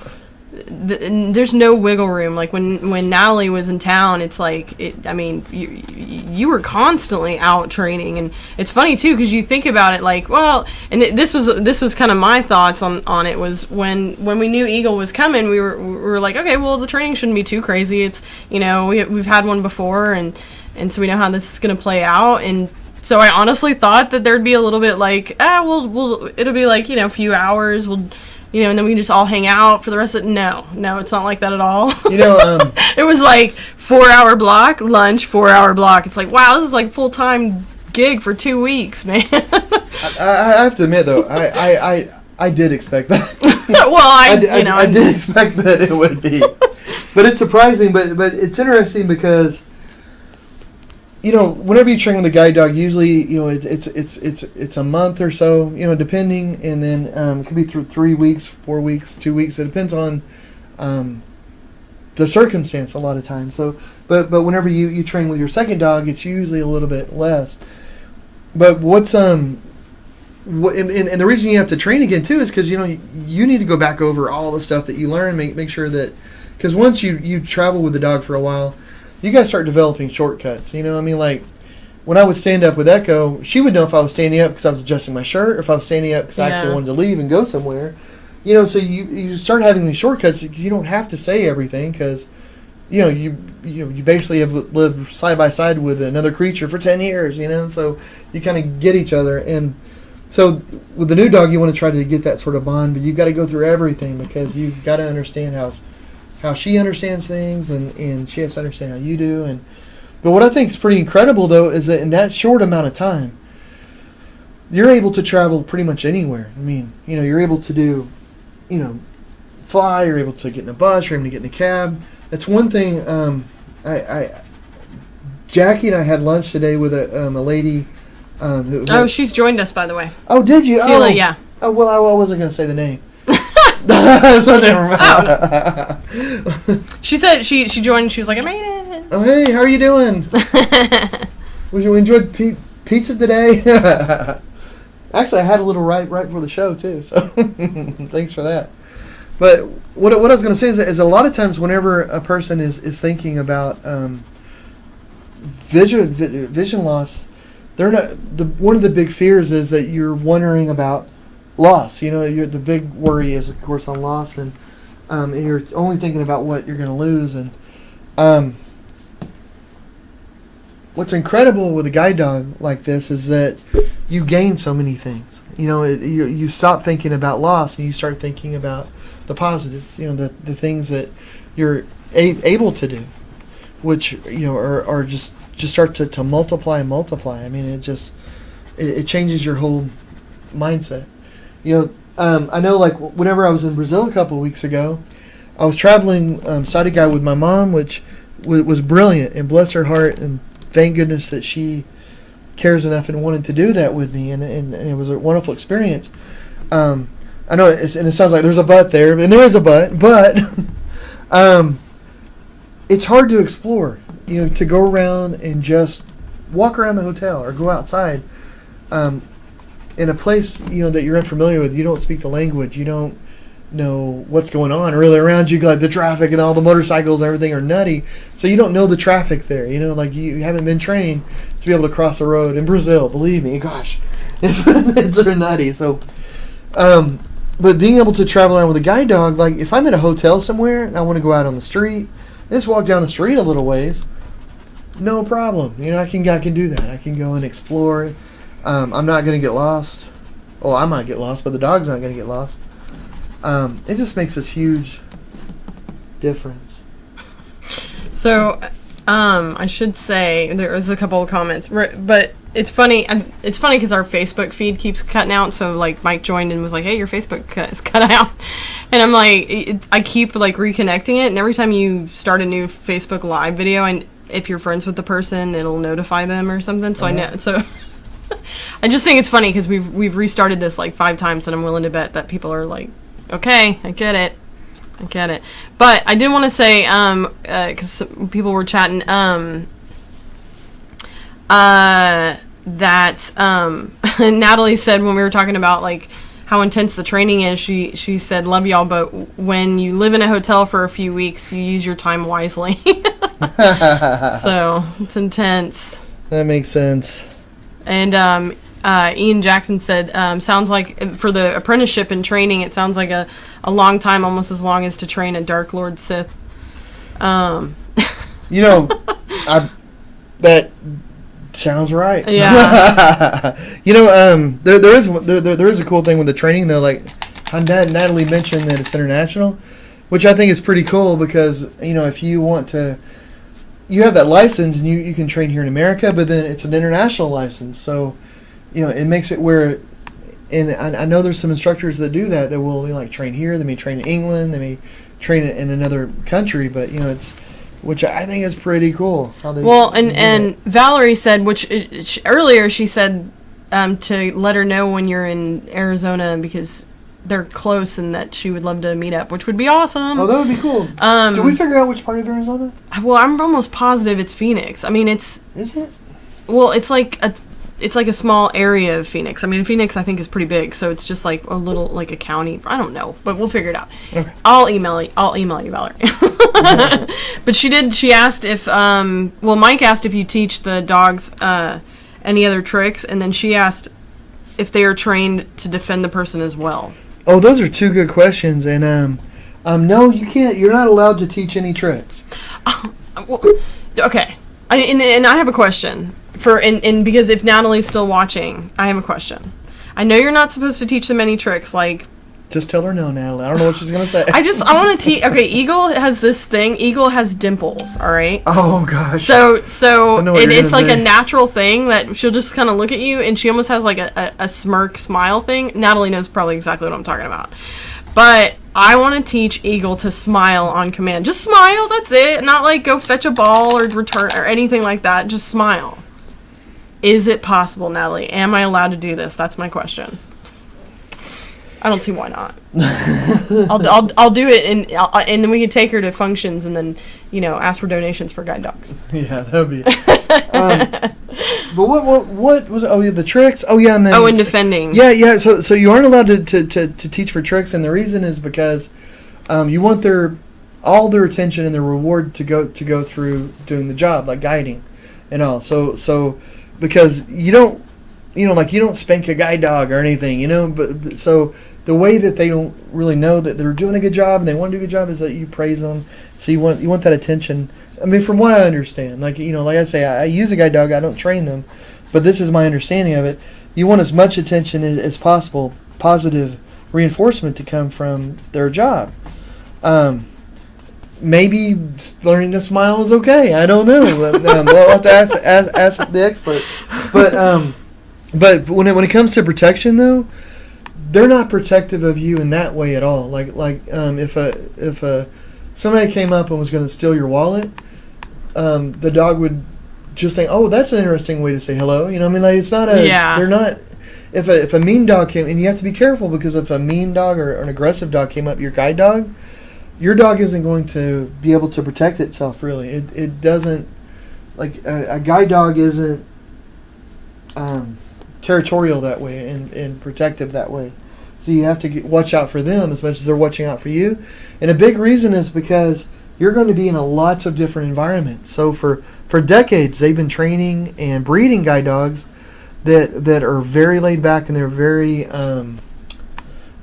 there's no wiggle room. Like when Natalie was in town, it's like I mean, you were constantly out training, and it's funny too because you think about it like, well, and this was kind of my thoughts on it was when we knew Eagle was coming, we were like, okay, well, the training shouldn't be too crazy. It's, you know, we've had one before, and so we know how this is gonna play out. And so I honestly thought that there'd be a little bit like, it'll be like, you know, a few hours, you know, and then we can just all hang out for the rest of it. No, it's not like that at all. You know, it was like 4-hour block, lunch, 4-hour block. It's like, wow, this is like full-time gig for 2 weeks, man. I have to admit, though, I did expect that. Well, I did expect that it would be. But it's surprising, but it's interesting because, you know, whenever you train with a guide dog, usually, you know, it's a month or so, you know, depending, and then it could be through 3 weeks, 4 weeks, 2 weeks. It depends on the circumstance a lot of times. So, but whenever you train with your second dog, it's usually a little bit less. But and the reason you have to train again too is because, you know, you need to go back over all the stuff that you learn, make sure that, because once you travel with the dog for a while, you guys start developing shortcuts. You know, I mean, like, when I would stand up with Echo, she would know if I was standing up because I was adjusting my shirt, or if I was standing up because I actually wanted to leave and go somewhere. You know, so you start having these shortcuts. You don't have to say everything because, you know, you basically have lived side by side with another creature for 10 years, you know, so you kind of get each other. And so with the new dog, you want to try to get that sort of bond, but you've got to go through everything because you've got to understand how she understands things, and she has to understand how you do. But what I think is pretty incredible, though, is that in that short amount of time, you're able to travel pretty much anywhere. I mean, you know, you're able to do, you know, fly, you're able to get in a bus, you're able to get in a cab. That's one thing. Jackie and I had lunch today with a lady. She's joined us, by the way. Oh, did you? Celia, yeah. Oh, well, I wasn't going to say the name. So never mind. She said she joined. She was like, I made it. Oh, hey, how are you doing? We enjoyed pizza today. Actually, I had a little right before the show too. So thanks for that. But what I was going to say is a lot of times whenever a person is thinking about vision loss, they're not one of the big fears is that you're wondering about loss. You know, the big worry is, of course, on loss, and you're only thinking about what you're going to lose. And what's incredible with a guide dog like this is that you gain so many things. You know, you stop thinking about loss and you start thinking about the positives. You know, the things that you're able to do, which, you know, are just start to multiply and multiply. I mean, it changes your whole mindset. You know, I know, like, whenever I was in Brazil a couple of weeks ago, I was traveling sighted guide with my mom, which was brilliant, and bless her heart, and thank goodness that she cares enough and wanted to do that with me, and it was a wonderful experience. I know, it sounds like there's a but there, and there is a but it's hard to explore, you know, to go around and just walk around the hotel or go outside in a place, you know, that you're unfamiliar with. You don't speak the language. You don't know what's going on really around you. Like the traffic and all the motorcycles and everything are nutty. So you don't know the traffic there. You know, like you haven't been trained to be able to cross a road in Brazil. Believe me, gosh, it's sort of nutty. So, but being able to travel around with a guide dog, like if I'm at a hotel somewhere and I want to go out on the street, I just walk down the street a little ways. No problem. You know, I can do that. I can go and explore. I'm not going to get lost. Well, I might get lost, but the dog's not going to get lost. It just makes this huge difference. So, I should say there was a couple of comments, but it's funny. It's funny because our Facebook feed keeps cutting out. So, like, Mike joined and was like, "Hey, your Facebook is cut out," and I'm like, I keep like reconnecting it, and every time you start a new Facebook Live video, and if you're friends with the person, it'll notify them or something. So I know. So I just think it's funny because we've restarted this like 5 times, and I'm willing to bet that people are like, okay, I get it. But I did want to say, because people were chatting, that Natalie said when we were talking about like how intense the training is. She said, "Love y'all, but when you live in a hotel for a few weeks, you use your time wisely." So it's intense. That makes sense. And Ian Jackson said, sounds like for the apprenticeship and training, it sounds like a long time, almost as long as to train a Dark Lord Sith. You know, that sounds right. Yeah. You know, there is a cool thing with the training though. Like Natalie mentioned that it's international, which I think is pretty cool because you know if you want to, you have that license and you can train here in America, but then it's an international license. So, you know, it makes it where, and I know there's some instructors that do that will like train here. They may train in England. They may train in another country, but you know which I think is pretty cool. How they and Valerie said, earlier she said to let her know when you're in Arizona because they're close and that she would love to meet up, which would be awesome. Oh, that would be cool. Did we figure out which part of Arizona? Well, I'm almost positive it's Phoenix. I mean, Is it? Well, it's like a small area of Phoenix. I mean, Phoenix I think is pretty big, so it's just like a little like a county. I don't know, but we'll figure it out. Okay. I'll email you, Valerie. But she asked if Mike asked if you teach the dogs any other tricks, and then she asked if they are trained to defend the person as well. Oh, those are two good questions, and no, you can't. You're not allowed to teach any tricks. Okay, and I have a question because if Natalie's still watching, I have a question. I know you're not supposed to teach them any tricks, like. Just tell her no, Natalie. I don't know what she's gonna say. I want to teach. Okay, Eagle has this thing. Eagle has dimples. All right. Oh gosh. So it's like say. a natural thing that she'll just kind of look at you, and she almost has like a smirk smile thing. Natalie knows probably exactly what I'm talking about. But I want to teach Eagle to smile on command. Just smile. That's it. Not like go fetch a ball or return or anything like that. Just smile. Is it possible, Natalie? Am I allowed to do this? That's my question. I don't see why not. I'll do it, and then we can take her to functions, and then ask for donations for guide dogs. Yeah, that would be. But what was it? Oh yeah, the tricks. Oh yeah, and then and defending. Yeah. So you aren't allowed to teach for tricks, and the reason is because you want all their attention and their reward to go through doing the job, like guiding, and all. So because you don't spank a guide dog or anything, but so the way that they don't really know that they're doing a good job and they want to do a good job is that you praise them. So you want that attention. I mean, from what I understand, like I say, I use a guide dog. I don't train them, but this is my understanding of it. You want as much attention as possible, positive reinforcement to come from their job. Maybe learning to smile is okay. I don't know. We'll have to ask the expert. But when it comes to protection, though, they're not protective of you in that way at all. Like if somebody came up and was going to steal your wallet, the dog would just think, "Oh, that's an interesting way to say hello." It's not a. Yeah. They're not. If a mean dog came, and you have to be careful because if a mean dog or an aggressive dog came up, your guide dog, your dog isn't going to be able to protect itself. Really, it doesn't. Like a guide dog isn't. Territorial that way and protective that way. So you have to watch out for them as much as they're watching out for you. And a big reason is because you're going to be in lots of different environments. So for decades, they've been training and breeding guide dogs that are very laid back and they're very, I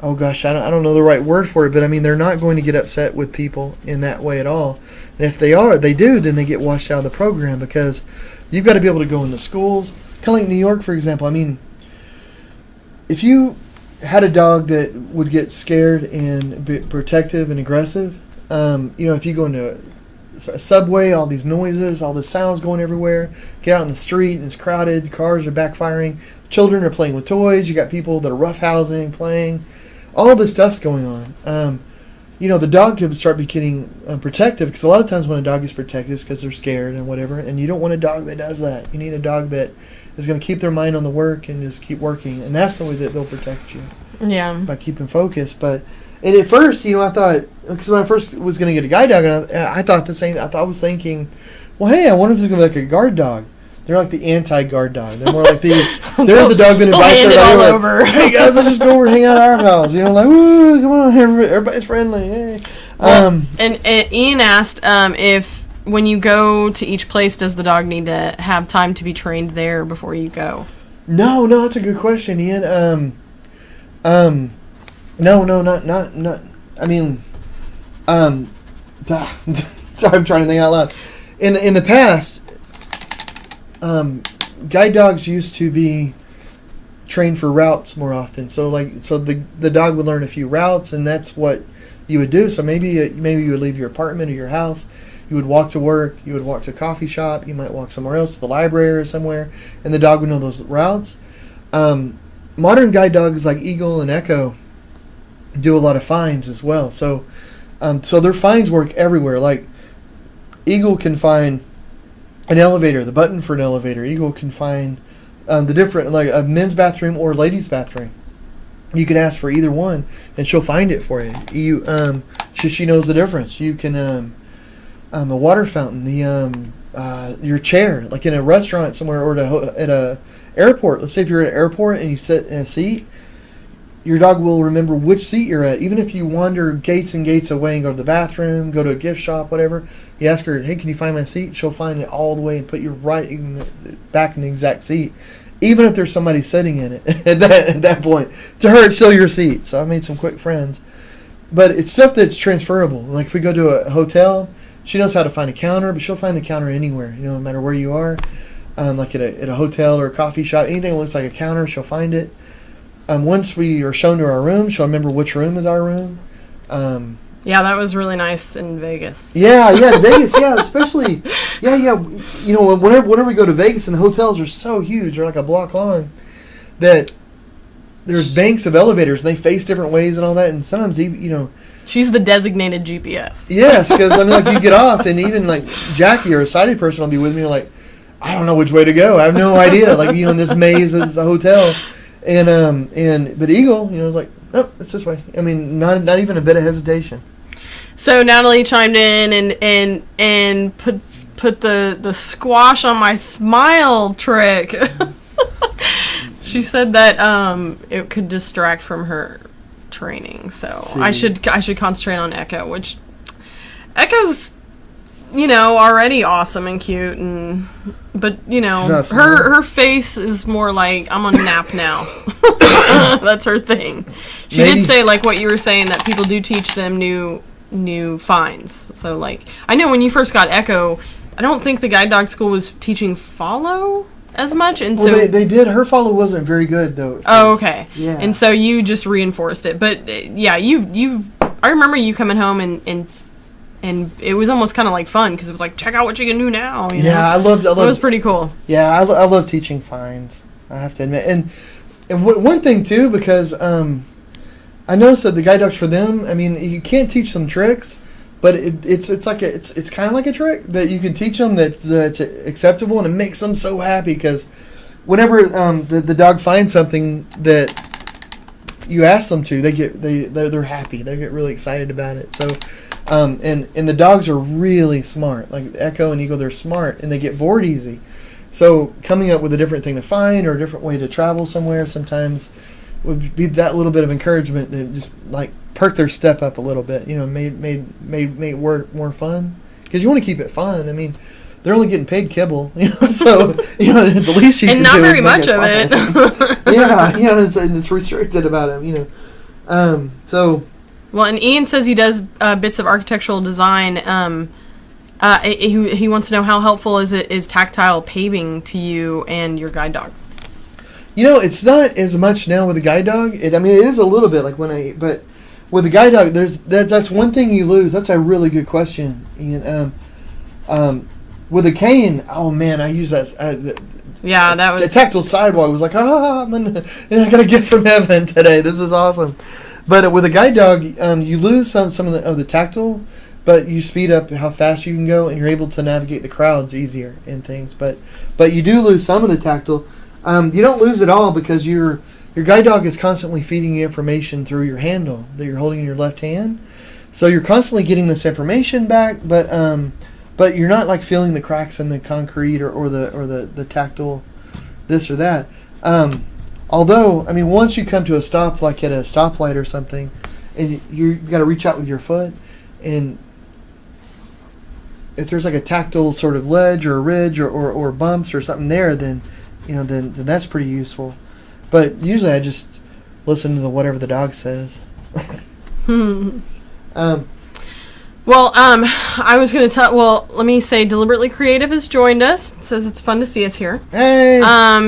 don't know the right word for it, but I mean, they're not going to get upset with people in that way at all. And if they do, then they get washed out of the program because you've got to be able to go into schools. Kind of like New York, for example. I mean, if you had a dog that would get scared and be protective and aggressive, if you go into a subway, all these noises, all the sounds going everywhere, get out in the street and it's crowded, cars are backfiring, children are playing with toys, you got people that are roughhousing, playing, all this stuff's going on. The dog could start getting protective because a lot of times when a dog is protective it's because they're scared and whatever, and you don't want a dog that does that. You need a dog that is going to keep their mind on the work and just keep working, and that's the way that they'll protect you. Yeah. By keeping focus. But and at first, I thought, because when I first was going to get a guide dog, I thought the same. I was thinking, well, hey, I wonder if there's going to be like a guard dog. They're like the anti-guard dog. They're more like the They're the dog that They'll invites hand it all everybody over. Hey guys, let's just go over and hang out at our house. You know, like, woo, come on, everybody's friendly. Hey. Well, and Ian asked if when you go to each place, does the dog need to have time to be trained there before you go? No, that's a good question, Ian. No, not. I mean, sorry, I'm trying to think out loud. In the past, guide dogs used to be trained for routes more often. So the dog would learn a few routes, and that's what you would do. So maybe you would leave your apartment or your house. You would walk to work. You would walk to a coffee shop. You might walk somewhere else, to the library or somewhere, and the dog would know those routes. Modern guide dogs like Eagle and Echo do a lot of finds as well. So their finds work everywhere. Like Eagle can find an elevator, the button for an elevator. Eagle can find the different, like a men's bathroom or ladies' bathroom. You can ask for either one, and she'll find it for you. She knows the difference. You can a water fountain, your chair, like in a restaurant somewhere or at a airport. Let's say if you're at an airport and you sit in a seat, your dog will remember which seat you're at. Even if you wander gates and gates away and go to the bathroom, go to a gift shop, whatever, you ask her, hey, can you find my seat? She'll find it all the way and put you right back in the exact seat, even if there's somebody sitting in it at that point. To her, it's still your seat. So I made some quick friends. But it's stuff that's transferable. Like if we go to a hotel, she knows how to find a counter, but she'll find the counter anywhere, no matter where you are. Like at a hotel or a coffee shop, anything that looks like a counter, she'll find it. Once we are shown to our room, she'll remember which room is our room. Yeah, that was really nice in Vegas. Yeah, Vegas, especially, You know, whenever we go to Vegas, and the hotels are so huge, they're like a block long, that there's banks of elevators, and they face different ways and all that, and sometimes, She's the designated GPS. Yes, because like you get off, and even like Jackie or a sighted person will be with me. You're like, I don't know which way to go. I have no idea. Like in this maze is a hotel, but Eagle, is like, nope, it's this way. I mean, not even a bit of hesitation. So Natalie chimed in and put the squash on my smile trick. She said that it could distract from her training, so I should concentrate on Echo, which Echo's already awesome and cute, but her face is more like I'm on nap now. That's her thing. She did say, like what you were saying, that people do teach them new finds. So like I know when you first got Echo, I don't think the guide dog school was teaching follow as much, and so they did. Her follow wasn't very good though. Oh, okay. Yeah. And so you just reinforced it, but yeah, I remember you coming home and it was almost kind of like fun because it was like, check out what you can do now. I loved. It was pretty cool. Yeah, I love teaching finds. I have to admit, and one thing too, because I noticed that the guide dogs, for them, I mean, you can't teach them tricks, but it's kind of like a trick that you can teach them that's acceptable, and it makes them so happy because whenever the dog finds something that you ask them to, they're happy. They get really excited about it. So, and the dogs are really smart. Like Echo and Eagle, they're smart and they get bored easy. So coming up with a different thing to find or a different way to travel somewhere sometimes would be that little bit of encouragement that just like perk their step up a little bit. Made work more fun because you want to keep it fun. I mean, they're only getting paid kibble, so the least you can do is and not very much of it. It's restricted about them, So. Well, and Ian says he does bits of architectural design. He wants to know how helpful is tactile paving to you and your guide dog. It's not as much now with the guide dog. It is a little bit like but with the guide dog, that's one thing you lose. That's a really good question, Ian. With a cane, oh man, I use that. That was the tactile sidewalk. Was like, I got a gift from heaven today. This is awesome. But with a guide dog, you lose some of the tactile, but you speed up how fast you can go, and you're able to navigate the crowds easier and things. But you do lose some of the tactile. You don't lose it all because your guide dog is constantly feeding you information through your handle that you're holding in your left hand. So you're constantly getting this information back, but you're not like feeling the cracks in the concrete or the tactile this or that. Although, I mean, once you come to a stop, like at a stoplight or something, and you've got to reach out with your foot, and if there's like a tactile sort of ledge or a ridge or bumps or something there, then then that's pretty useful. But usually I just listen to whatever the dog says. I was going to tell. Well, let me say, Deliberately Creative has joined us. It says it's fun to see us here. Hey.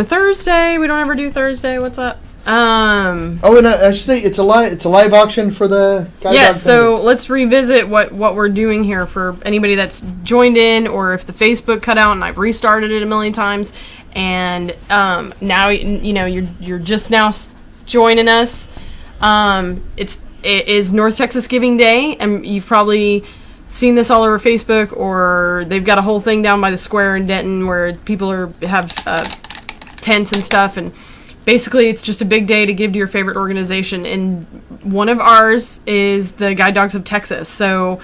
Thursday. We don't ever do Thursday. What's up? And I should say it's a live auction for the guide dog. So let's revisit what we're doing here for anybody that's joined in, or if the Facebook cut out and I've restarted it a million times, and now you're just now joining us. It is North Texas Giving Day, and you've probably seen this all over Facebook, or they've got a whole thing down by the square in Denton where people have tents and stuff, and basically it's just a big day to give to your favorite organization, and one of ours is the Guide Dogs of Texas. So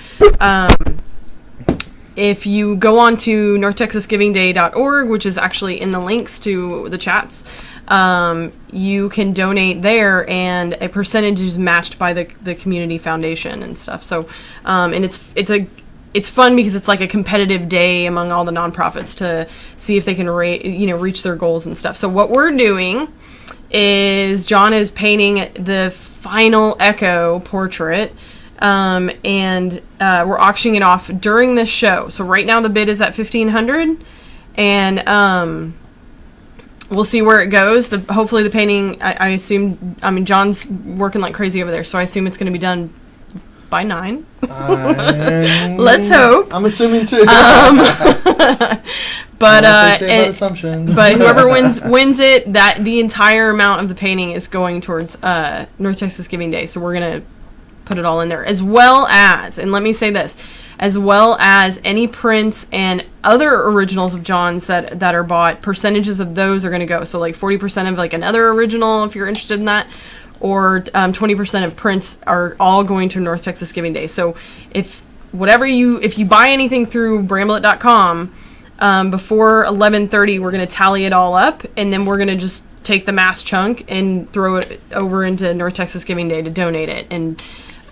if you go on to northtexasgivingday.org, which is actually in the links to the chats, you can donate there, and a percentage is matched by the community foundation and stuff. So, and it's fun because it's like a competitive day among all the nonprofits to see if they can reach their goals and stuff. So what we're doing is John is painting the final Echo portrait. And we're auctioning it off during this show. So right now the bid is at $1,500, and we'll see where it goes. Hopefully the painting, I assume, John's working like crazy over there, so I assume it's going to be done by 9. Let's hope. I'm assuming too. But assumptions. But whoever wins it, that the entire amount of the painting is going towards North Texas Giving Day. So we're gonna put it all in there, as well as, and let me say this, as well as any prints and other originals of John's that are bought. Percentages of those are going to go. So like 40% of like another original, if you're interested in that, or 20% of prints are all going to North Texas Giving Day. So if you buy anything through Bramblett.com before 11:30, we're going to tally it all up, and then we're going to just take the mass chunk and throw it over into North Texas Giving Day to donate it. And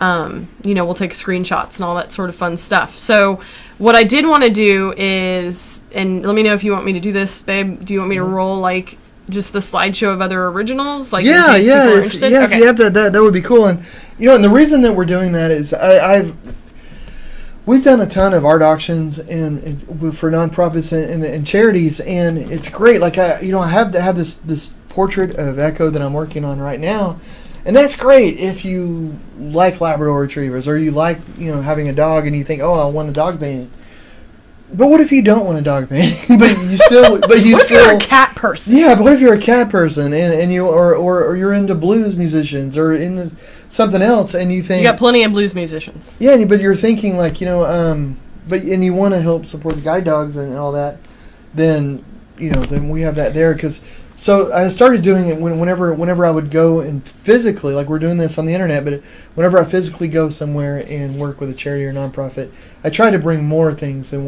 we'll take screenshots and all that sort of fun stuff. So what I did want to do is, and let me know if you want me to do this, babe. Do you want me to roll like just the slideshow of other originals? Like, yeah. Okay. If you have that would be cool. And and the reason that we're doing that is we've done a ton of art auctions and for nonprofits and charities, and it's great. Like I have this portrait of Echo that I'm working on right now. And that's great if you like Labrador Retrievers, or you like, having a dog and you think, oh, I want a dog painting. But what if you don't want a dog painting? But if you're a cat person? Yeah, but what if you're a cat person and you or you're into blues musicians or into something else, and you think you got plenty of blues musicians. Yeah, but you're thinking like and you want to help support the guide dogs and all that, then we have that there because. So I started doing it whenever I would go and physically, like we're doing this on the internet, but whenever I physically go somewhere and work with a charity or nonprofit, I try to bring more things than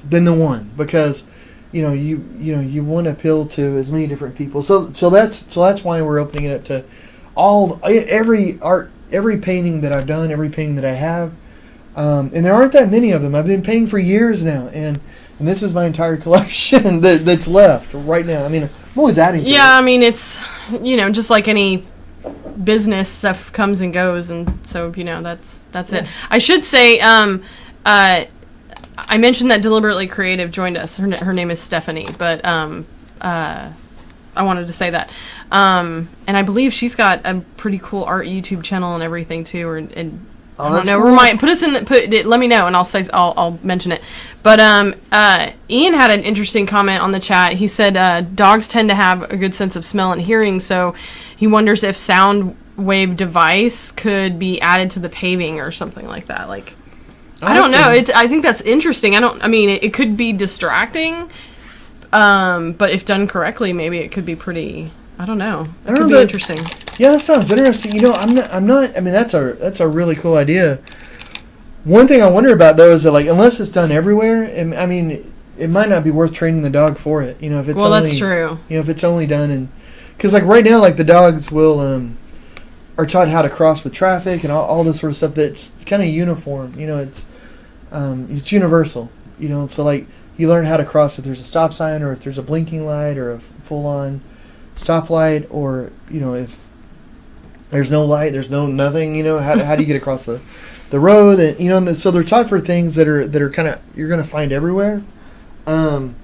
the one, because you want to appeal to as many different people. So that's why we're opening it up to every painting that I've done, every painting that I have, and there aren't that many of them. I've been painting for years now, and this is my entire collection that's left right now. I mean, I'm always adding to it. Yeah, I mean, it's, just like any business, stuff comes and goes, and so, that's it. I should say, I mentioned that Deliberately Creative joined us. Her name is Stephanie, but I wanted to say that. And I believe she's got a pretty cool art YouTube channel and everything, too, I don't know. Cool. Put us in. Let me know, and I'll mention it. But Ian had an interesting comment on the chat. He said dogs tend to have a good sense of smell and hearing, so he wonders if sound wave device could be added to the paving or something like that. Like, I don't know. I think that's interesting. It could be distracting, but if done correctly, maybe it could be pretty. I don't know. It could be interesting. Yeah, that sounds interesting. I'm not. I mean, that's a really cool idea. One thing I wonder about though is that, like, unless it's done everywhere, and I mean, it might not be worth training the dog for it. You know, if it's well, only, that's true. You know, if it's only done in, because like right now, like the dogs will are taught how to cross with traffic and all this sort of stuff that's kind of uniform. You know, it's universal. You know, so like you learn how to cross if there's a stop sign or if there's a blinking light or a full-on stoplight, or you know, if there's no light, there's no nothing. You know, how do you get across the road? And you know, and so they're taught for things that are kind of you're gonna find everywhere. Had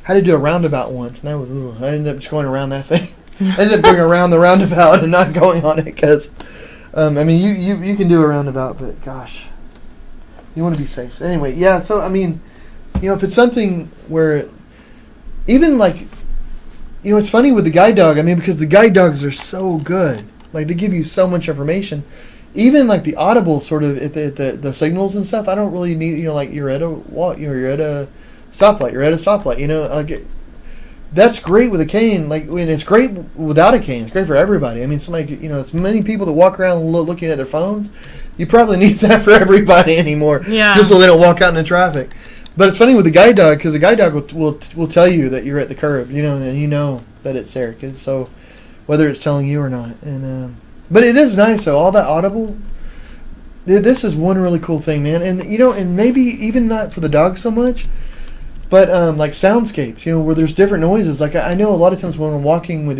to do a roundabout once, and that was I ended up just going around that thing. I ended up going around the roundabout and not going on it because, I mean, you can do a roundabout, but gosh, you want to be safe. Anyway, yeah. So I mean, you know, if it's something where, even like, you know, it's funny with the guide dog. I mean, because the guide dogs are so good, like they give you so much information. Even like the audible sort of the signals and stuff. I don't really need, you know, like you're at a you're at a stoplight. You're at a stoplight. You know, like. That's great with a cane, like, and it's great without a cane. It's great for everybody. I mean, somebody, you know, it's many people that walk around looking at their phones. You probably need that for everybody anymore, just so they don't walk out into traffic. But it's funny with the guide dog because the guide dog will tell you that you're at the curb, you know, and you know that it's there. So whether it's telling you or not, and but it is nice though. All that audible. This is one really cool thing, man, and you know, and maybe even not for the dog so much. But like soundscapes, you know, where there's different noises. Like I know a lot of times when I'm walking with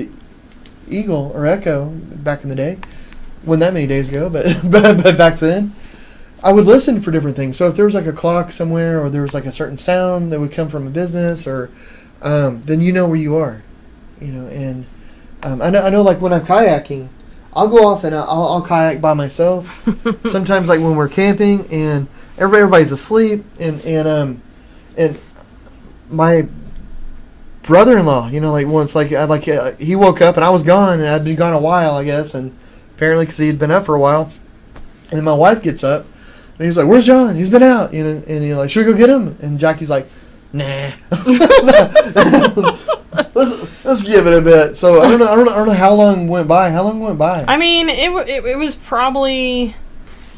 Eagle or Echo back in the day, wasn't that many days ago, but back then, I would listen for different things. So if there was like a clock somewhere, or there was like a certain sound that would come from a business, or then you know where you are, you know. And I know like when I'm kayaking, I'll go off and I'll kayak by myself. Sometimes like when we're camping and everybody's asleep, and my brother-in-law, you know, like once, like he woke up and I was gone, and I'd been gone a while, I guess, and apparently because he had been up for a while. And then my wife gets up, and he's like, "Where's John? He's been out." You know, and you're like, "Should we go get him?" And Jackie's like, "Nah, let's give it a bit." So I don't know how long went by. How long went by? I mean, it was probably.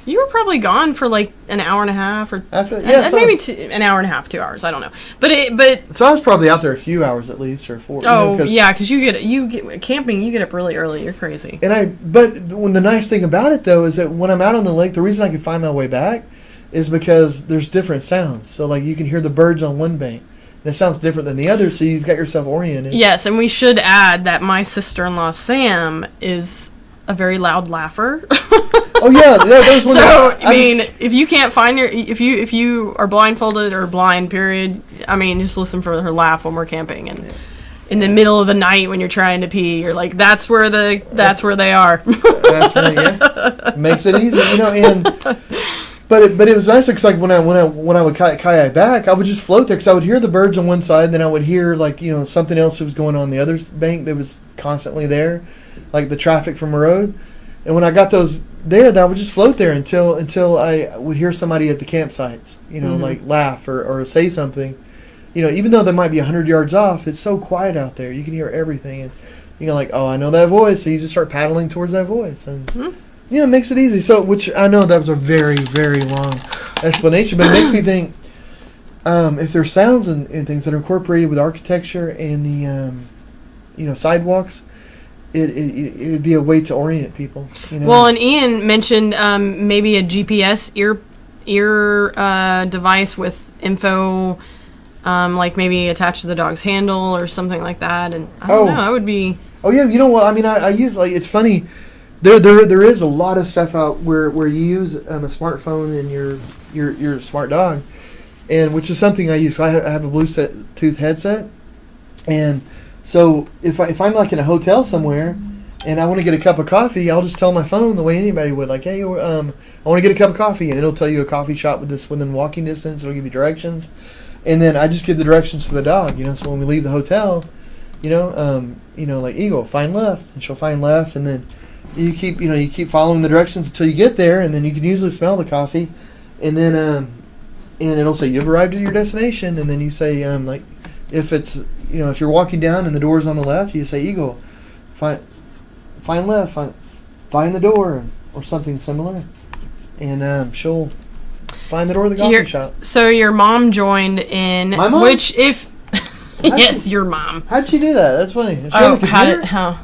You were probably gone for like an hour and a half, or after that, maybe an hour and a half, 2 hours. I don't know, but so I was probably out there a few hours at least, or 4. Oh, you know, yeah, because you get camping. You get up really early. You're crazy. But when the nice thing about it though is that when I'm out on the lake, the reason I can find my way back is because there's different sounds. So like you can hear the birds on one bank, and it sounds different than the other. So you've got yourself oriented. Yes, and we should add that my sister-in-law Sam is a very loud laugher. Oh yeah, that was one. So I mean, if you can't find if you are blindfolded or blind, period. I mean, just listen for her laugh when we're camping, and in the middle of the night when you're trying to pee, you're like, that's where they are. That's right. Yeah, makes it easy, you know. And but it was nice because like when I would kayak back, I would just float there because I would hear the birds on one side, and then I would hear like, you know, something else that was going on the other bank that was constantly there, like the traffic from a road. And when I got those there, then I would just float there until I would hear somebody at the campsites, you know, like laugh or say something. You know, even though they might be 100 yards off, it's so quiet out there. You can hear everything. And you're like, oh, I know that voice. So you just start paddling towards that voice. And, you know, it makes it easy. So, which I know that was a very, very long explanation. But it makes me think if there's sounds and things that are incorporated with architecture and the, you know, sidewalks, it would be a way to orient people. You know? Well, and Ian mentioned maybe a GPS ear device with info, like maybe attached to the dog's handle or something like that. And I don't know, that would be. Oh yeah, you know what? I mean, I use like it's funny. There is a lot of stuff out where you use a smartphone and your smart dog, and which is something I use. So I have a Bluetooth headset, and so if I'm like in a hotel somewhere and I want to get a cup of coffee, I'll just tell my phone the way anybody would, like, hey, I want to get a cup of coffee, and it'll tell you a coffee shop within walking distance. It'll give you directions, and then I just give the directions to the dog. You know, so when we leave the hotel, you know, like Eagle, find left, and she'll find left, and then you keep following the directions until you get there, and then you can usually smell the coffee, and then and it'll say you've arrived at your destination, and then you say like if it's, you know, if you're walking down and the door's on the left, you say, Eagle, find left, find the door, or something similar, and she'll. Find the door of the coffee shop. So your mom joined in. My mom? Which, if. Yes, your mom. How'd she do that? That's funny. Is she on the computer?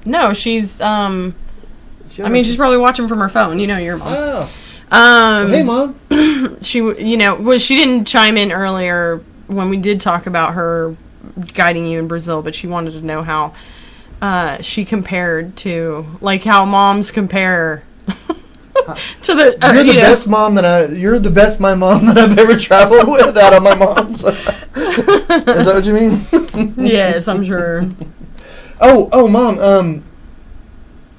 No, she's. She's probably watching from her phone. You know your mom. Oh. Well, hey, Mom. She didn't chime in earlier when we did talk about her guiding you in Brazil, but she wanted to know how she compared to, like, how moms compare to the. You're the best mom You're the best my mom that I've ever traveled with out of my moms. Is that what you mean? Yes, I'm sure. Oh, Mom.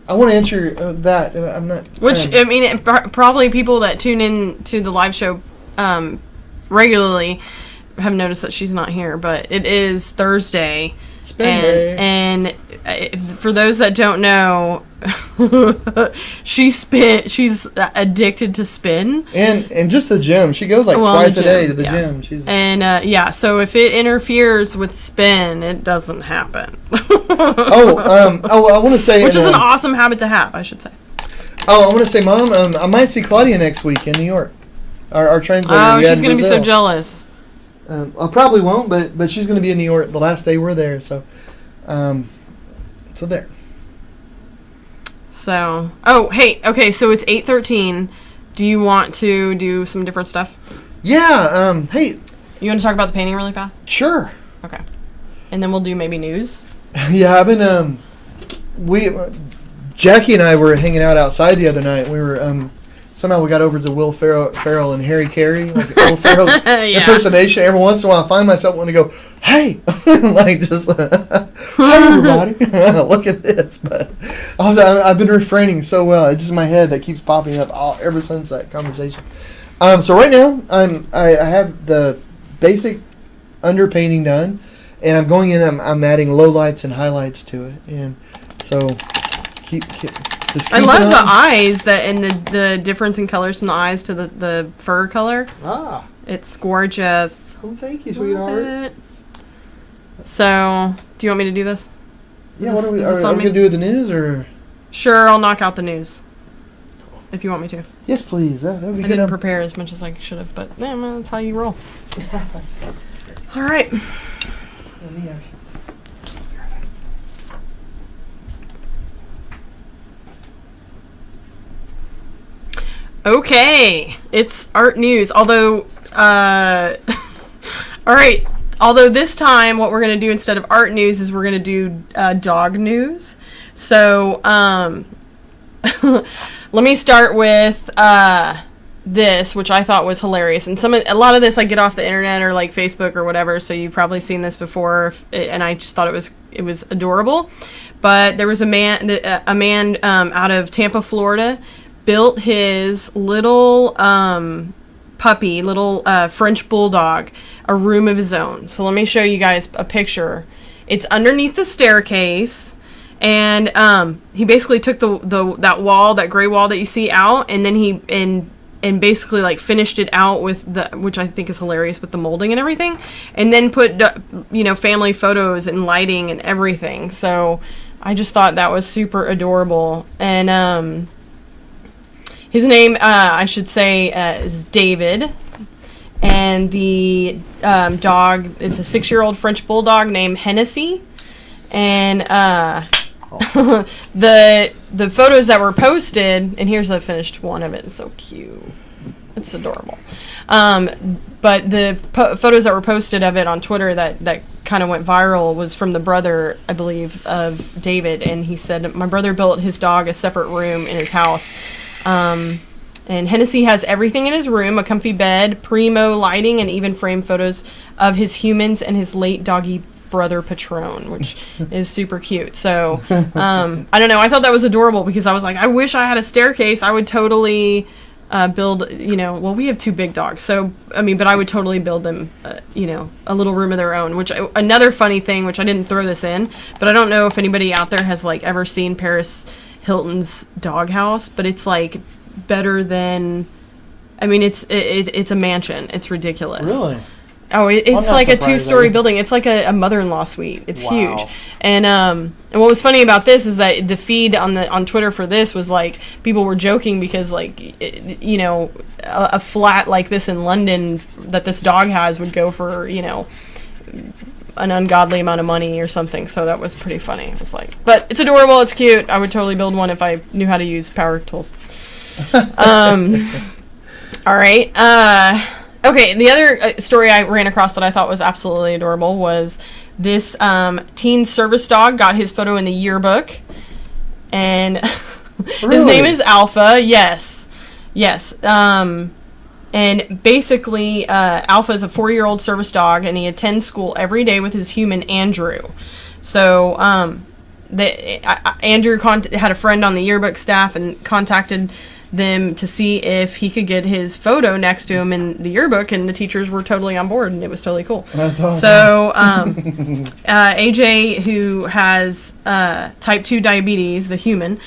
I want to answer that. I'm not. Which, I mean, probably people that tune in to the live show regularly have noticed that she's not here, but it is Thursday. Spin day. And for those that don't know, she's addicted to spin. And just the gym. She goes twice a day to the gym. So if it interferes with spin, it doesn't happen. I want to say, which is an awesome habit to have, I should say. I want to say, Mom, I might see Claudia next week in New York. Our translator. Oh, she's going to be so jealous. I probably won't, but she's going to be in New York the last day we're there. So there. So, hey, okay, so it's 8:13. Do you want to do some different stuff? Yeah. Hey. You want to talk about the painting really fast? Sure. Okay. And then we'll do maybe news. Yeah, I've been Jackie and I were hanging out outside the other night. We were somehow we got over to Will Ferrell and Harry Carey, like Will Ferrell's impersonation. Every once in a while, I find myself wanting to go, "Hey," like just, "Hey everybody, look at this." But I've been refraining so well. It's just in my head that keeps popping up ever since that conversation. So right now, I have the basic underpainting done, and I'm going in. I'm adding lowlights and highlights to it, and so keep I love the eyes and the difference in colors from the eyes to the fur color. It's gorgeous. Oh, thank you, sweetheart. So, do you want me to do this? Yeah, are we going to do with the news, or? Sure, I'll knock out the news. If you want me to. Yes, please. That would be good. I didn't prepare as much as I should have, but that's how you roll. All right. Okay, it's art news. Although, all right. Although this time, what we're going to do instead of art news is we're going to do dog news. So, let me start with this, which I thought was hilarious. And a lot of this I get off the internet or like Facebook or whatever. So you've probably seen this before, and I just thought it was adorable. But there was a man out of Tampa, Florida, built his little puppy, little French bulldog, a room of his own. So let me show you guys a picture. It's underneath the staircase, and he basically took that gray wall that you see out, and then he basically like finished it out with which I think is hilarious, with the molding and everything, and then put family photos and lighting and everything. So I just thought that was super adorable. And his name, I should say, is David. And the dog, it's a 6-year-old French bulldog named Hennessy. And the photos that were posted, and here's a finished one of it. It's so cute. It's adorable. But the photos that were posted of it on Twitter that kind of went viral was from the brother, I believe, of David. And he said, "My brother built his dog a separate room in his house. And Hennessy has everything in his room: a comfy bed, primo lighting, and even framed photos of his humans and his late doggy brother Patron," which is super cute. So I don't know, I thought that was adorable because I was like, I wish I had a staircase. I would totally build, well, we have 2 big dogs, so but I would totally build them a little room of their own. Which, another funny thing, which I didn't throw this in, but I don't know if anybody out there has like ever seen Paris Hilton's doghouse, but it's like better than, it's a mansion. It's ridiculous. Really? Oh, it's not like a surprised, 2-story I guess. building. It's like a mother-in-law suite. It's Wow. huge. And what was funny about this is that the feed on Twitter for this was like people were joking because like a flat like this in London that this dog has would go for an ungodly amount of money or something. So that was pretty funny. It was like, but it's adorable. It's cute. I would totally build one if I knew how to use power tools. All right. Okay, the other story I ran across that I thought was absolutely adorable was this teen service dog got his photo in the yearbook, and his name is Alpha. Yes. And basically, Alpha is a 4-year-old service dog, and he attends school every day with his human Andrew. So Andrew had a friend on the yearbook staff and contacted them to see if he could get his photo next to him in the yearbook, and the teachers were totally on board, and it was totally cool. That's awesome. So AJ, who has type 2 diabetes, the human,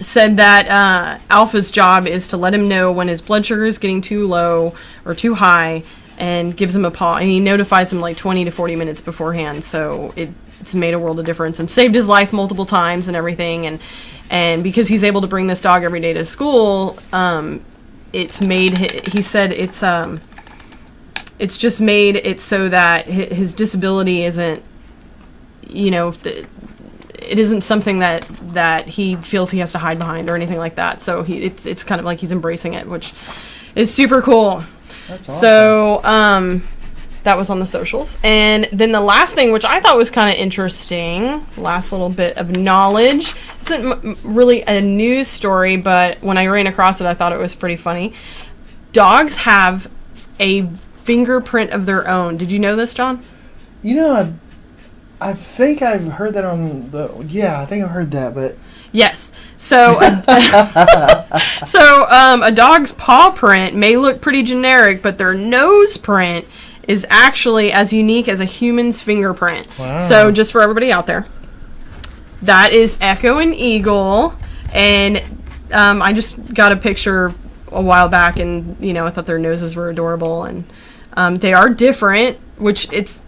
said that Alpha's job is to let him know when his blood sugar is getting too low or too high, and gives him a paw, and he notifies him like 20 to 40 minutes beforehand. So it's made a world of difference and saved his life multiple times and everything. And because he's able to bring this dog every day to school, it's made, he said it's just made it so that his disability isn't, it isn't something that he feels he has to hide behind or anything like that. So it's kind of like he's embracing it, which is super cool. That's awesome. So, that was on the socials. And then the last thing, which I thought was kind of interesting, last little bit of knowledge, isn't really a news story, but when I ran across it, I thought it was pretty funny. Dogs have a fingerprint of their own. Did you know this, John? I think I've heard that on I think I've heard that, but... Yes. So, a dog's paw print may look pretty generic, but their nose print is actually as unique as a human's fingerprint. Wow. So just for everybody out there, that is Echo and Eagle, and I just got a picture a while back, and I thought their noses were adorable, and they are different, which it's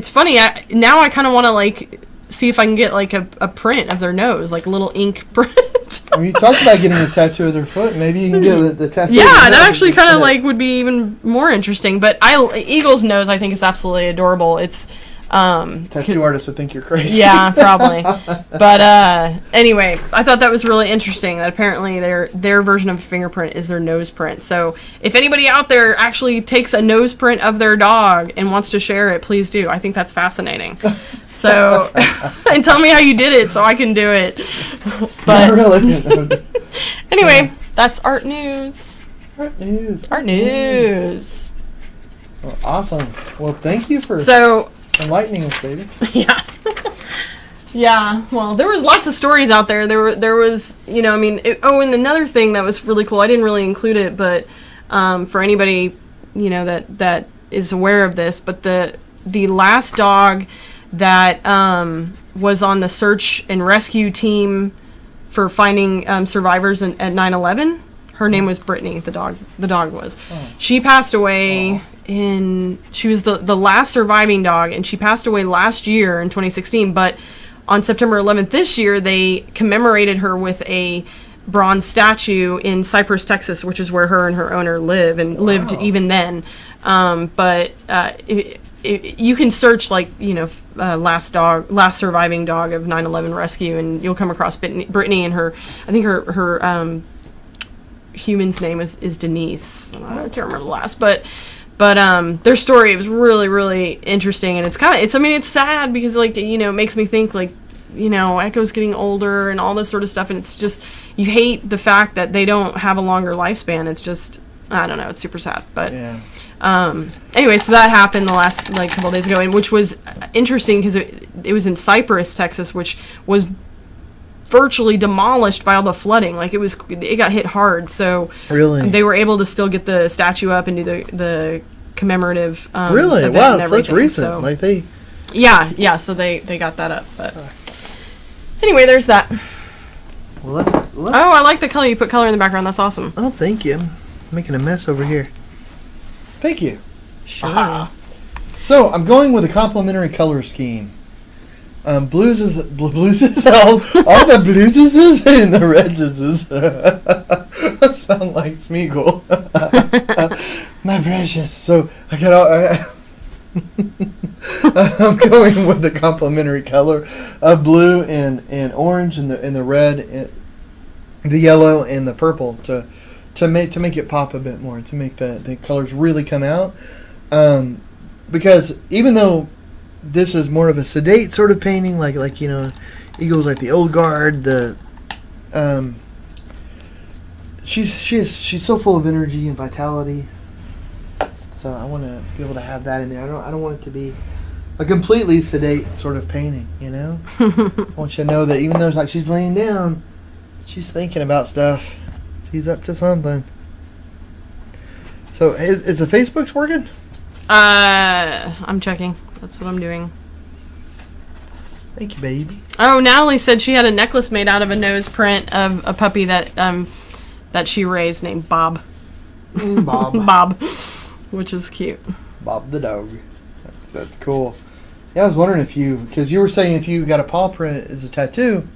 funny. Now I kind of want to see if I can get a print of their nose, like a little ink print. When you talked about getting a tattoo of their foot, maybe you can get the tattoo. Yeah, that actually kind of would be even more interesting. But Eagle's nose, I think, is absolutely adorable. It's tattoo artists would think you're crazy. Yeah, probably. But anyway, I thought that was really interesting. That apparently their version of a fingerprint is their nose print. So if anybody out there actually takes a nose print of their dog and wants to share it, please do. I think that's fascinating. So and tell me how you did it so I can do it. But Not really. Anyway, that's art news. Art news. Art news. Well, awesome. Well, thank you for enlightening us, baby. Yeah. Yeah. Well, there was lots of stories out there. There was, and another thing that was really cool. I didn't really include it, but for anybody, that is aware of this, but the last dog that was on the search and rescue team for finding survivors at 9/11. Her name was Brittany. The dog was. Oh. She passed away she was the last surviving dog, and she passed away last year in 2016. But on September 11th this year, they commemorated her with a bronze statue in Cypress, Texas, which is where her and her owner live and lived even then. But you can search last surviving dog of 9/11 rescue, and you'll come across Brittany and her. I think her human's name is Denise. I can't remember the last, but their story was really, really interesting, and it's sad because it makes me think Echo's getting older and all this sort of stuff, and it's just, you hate the fact that they don't have a longer lifespan. It's just, I don't know, it's super sad, but yeah. Anyway, so that happened the last couple days ago, and which was interesting because it was in Cypress, Texas, which was virtually demolished by all the flooding. It got hit hard, so really they were able to still get the statue up and do the commemorative really event wow, and so that's recent. So, they so they got that up. But anyway, there's that. Well, let's I like the color. You put color in the background. That's awesome. Oh, thank you. I'm making a mess over here. Thank you. Sure. So I'm going with a complementary color scheme. Blues is all the blues is and the reds is. Sound like Smeagol. My precious. So I got all. I'm going with the complementary color of blue and orange and the red, and the yellow and the purple to make it pop a bit more, to make the colors really come out. Because even though this is more of a sedate sort of painting, like Eagles like the Old Guard, she's so full of energy and vitality. So I want to be able to have that in there. I don't want it to be a completely sedate sort of painting, I want you to know that even though it's like she's laying down, she's thinking about stuff. She's up to something. So is the Facebook's working? I'm checking. That's what I'm doing. Thank you, baby. Oh, Natalie said she had a necklace made out of a nose print of a puppy that she raised named Bob. Bob. Bob. Which is cute. Bob the dog. That's cool. Yeah, I was wondering because you were saying if you got a paw print as a tattoo,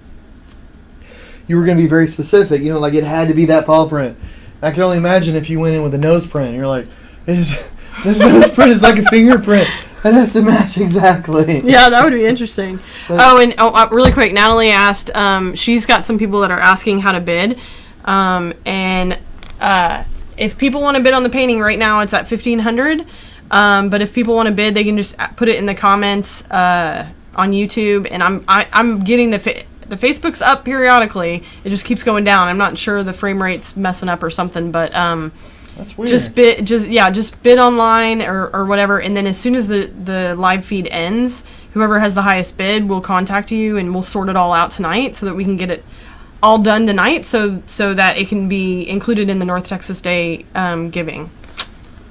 you were going to be very specific. Like it had to be that paw print. I can only imagine if you went in with a nose print. You're like, this nose print is like a fingerprint. It has to match exactly. Yeah, that would be interesting. Really quick, Natalie asked, she's got some people that are asking how to bid. If people want to bid on the painting right now, it's at $1,500. But if people want to bid, they can just put it in the comments on YouTube. And I'm getting the Facebook's up periodically. It just keeps going down. I'm not sure the frame rate's messing up or something, but that's weird. Just bid online or whatever. And then as soon as the live feed ends, whoever has the highest bid will contact you, and we'll sort it all out tonight so that we can get it all done tonight, so that it can be included in the North Texas Day giving.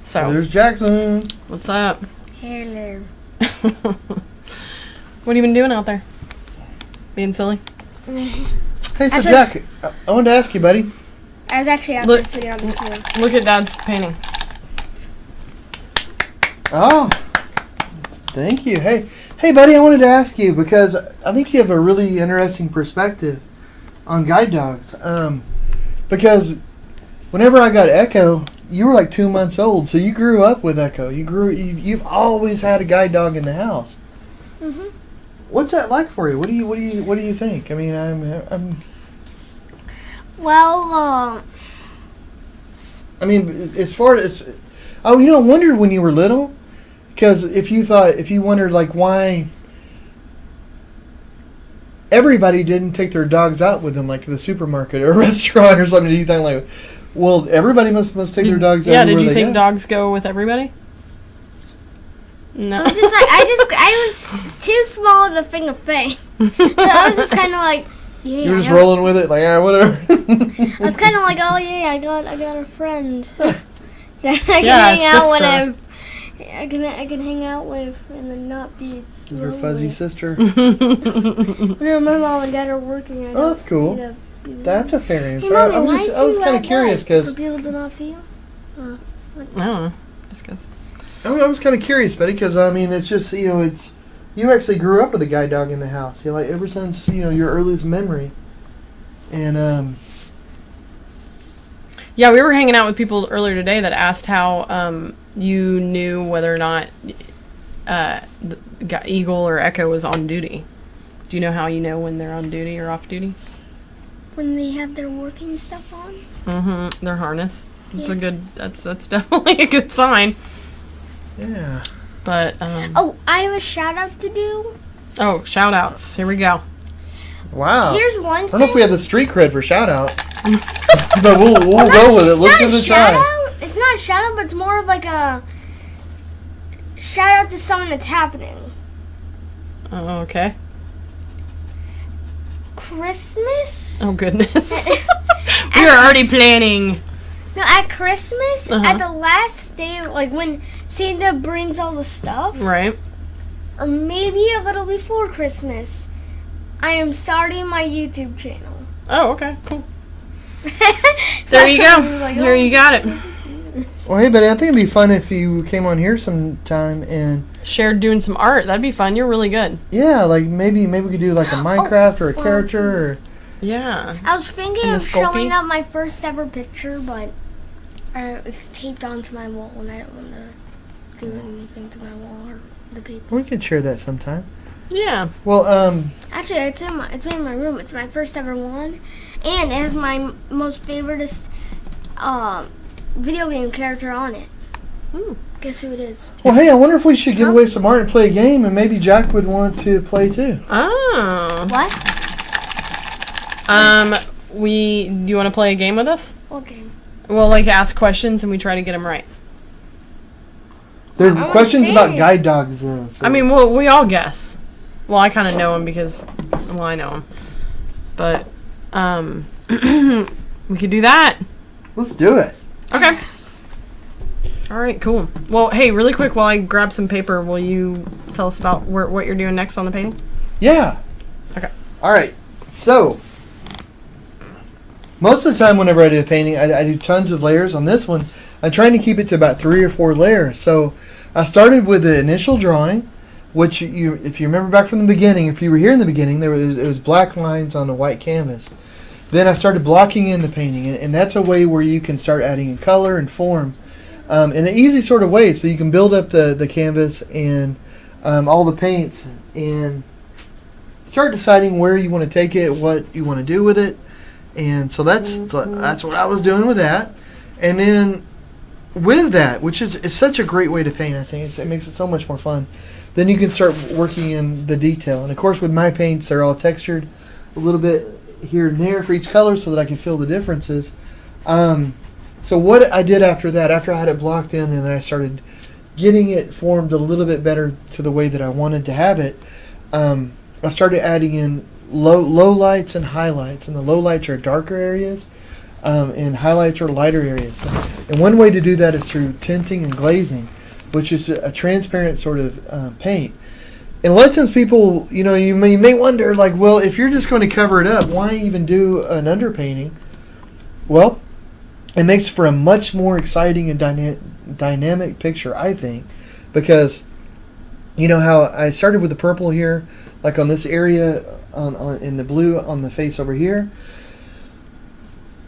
So there's Jackson. What's up? Hello. What have you been doing out there? Being silly? Hey, so Jack, I wanted to ask you, buddy. I was actually out there sitting on the floor. Look at Dad's painting. Oh, thank you. Hey, buddy, I wanted to ask you because I think you have a really interesting perspective on guide dogs. Because whenever I got Echo, you were like 2 months old, so you grew up with Echo. You've always had a guide dog in the house. Mhm. What's that like for you? What do you think? I mean, Well, I mean, as far as I wondered when you were little, because if you wondered like why everybody didn't take their dogs out with them, like to the supermarket or a restaurant or something, do you think like, well, everybody must take their dogs out? Yeah, did you think dogs go with everybody? No. I was just like, I was too small to think of thing. So I was just kind of like, yeah. You were just rolling with it, like, whatever. I was kind of like, oh yeah, I got a friend that I can Yeah, hang out sister. with. I can hang out with and then not be. Your fuzzy sister. Whenever my mom and dad are working, I That's cool. need to be That's a fair answer. Hey, Mommy, I was kind of curious because for people to not see you. I don't know. Just guess. I was kind of curious, Betty, because I mean, it's just it's you actually grew up with a guide dog in the house, like ever since your earliest memory, and Yeah, we were hanging out with people earlier today that asked how you knew whether or not Eagle or Echo was on duty. Do you know how you know when they're on duty or off duty? When they have their working stuff on. Mm-hmm. Their harness. It's a Yes. good. That's definitely a good sign. yeah. But Oh, I have a shout out to do. oh, shout outs. Here we go. Wow. Here's one I don't know if thing. we have the street cred for shout outs, but we'll go with it. Let's give it a try. It's not a shout out, but it's more of like a shout out to someone that's happening. Oh, okay. Christmas? Oh goodness. We are already planning. No, at Christmas, Uh-huh. at the last day, like when Santa brings all the stuff, Right. or maybe a little before Christmas, I am starting my YouTube channel. Oh, okay. Cool. There you go. Like, There oh. you got it. Well, hey, buddy, I think it'd be fun if you came on here sometime and Shared doing some art. That'd be fun. You're really good. yeah, like maybe we could do like a Minecraft or a character or. Yeah. I was thinking And the of Sculpey? showing up my first ever picture, but it's taped onto my wall, and I don't want to do anything to my wall or the paper. We could share that sometime. Yeah. Well, Actually, it's in my room. It's my first ever one, and it has my most favoriteest video game character on it. Hmm. Guess who it is? well, hey, I wonder if we should give away some art and play a game, and maybe Jack would want to play too. Oh. What? Do you want to play a game with us? What game? We'll like ask questions and we try to get them right. There I are wanna questions see. about guide dogs, though. So. I mean, we all guess. Well, I kind of know him because, well, I know him. But, we could do that. Let's do it. Okay. All right, cool. Well, hey, really quick, while I grab some paper, will you tell us about what you're doing next on the painting? Yeah. Okay. All right. So, most of the time, whenever I do a painting, I do tons of layers. On this one, I'm trying to keep it to about 3 or 4 layers. So, I started with the initial drawing, which if you remember back from the beginning, if you were here in the beginning, it was black lines on a white canvas. Then I started blocking in the painting, and that's a way where you can start adding in color and form in an easy sort of way. So you can build up the canvas and all the paints and start deciding where you want to take it, what you want to do with it. And so that's what I was doing with that. And then with that, which is such a great way to paint, I think. It makes it so much more fun. Then you can start working in the detail. And of course, with my paints, they're all textured a little bit here and there for each color so that I can feel the differences. So what I did after that, after I had it blocked in and then I started getting it formed a little bit better to the way that I wanted to have it, I started adding in low lights and highlights. And the low lights are darker areas, and highlights are lighter areas. And one way to do that is through tinting and glazing, which is a transparent sort of paint. And a lot of times people, you may wonder, like, well, if you're just going to cover it up, why even do an underpainting? Well, it makes for a much more exciting and dynamic picture, I think, because you know how I started with the purple here, like on this area, in the blue on the face over here.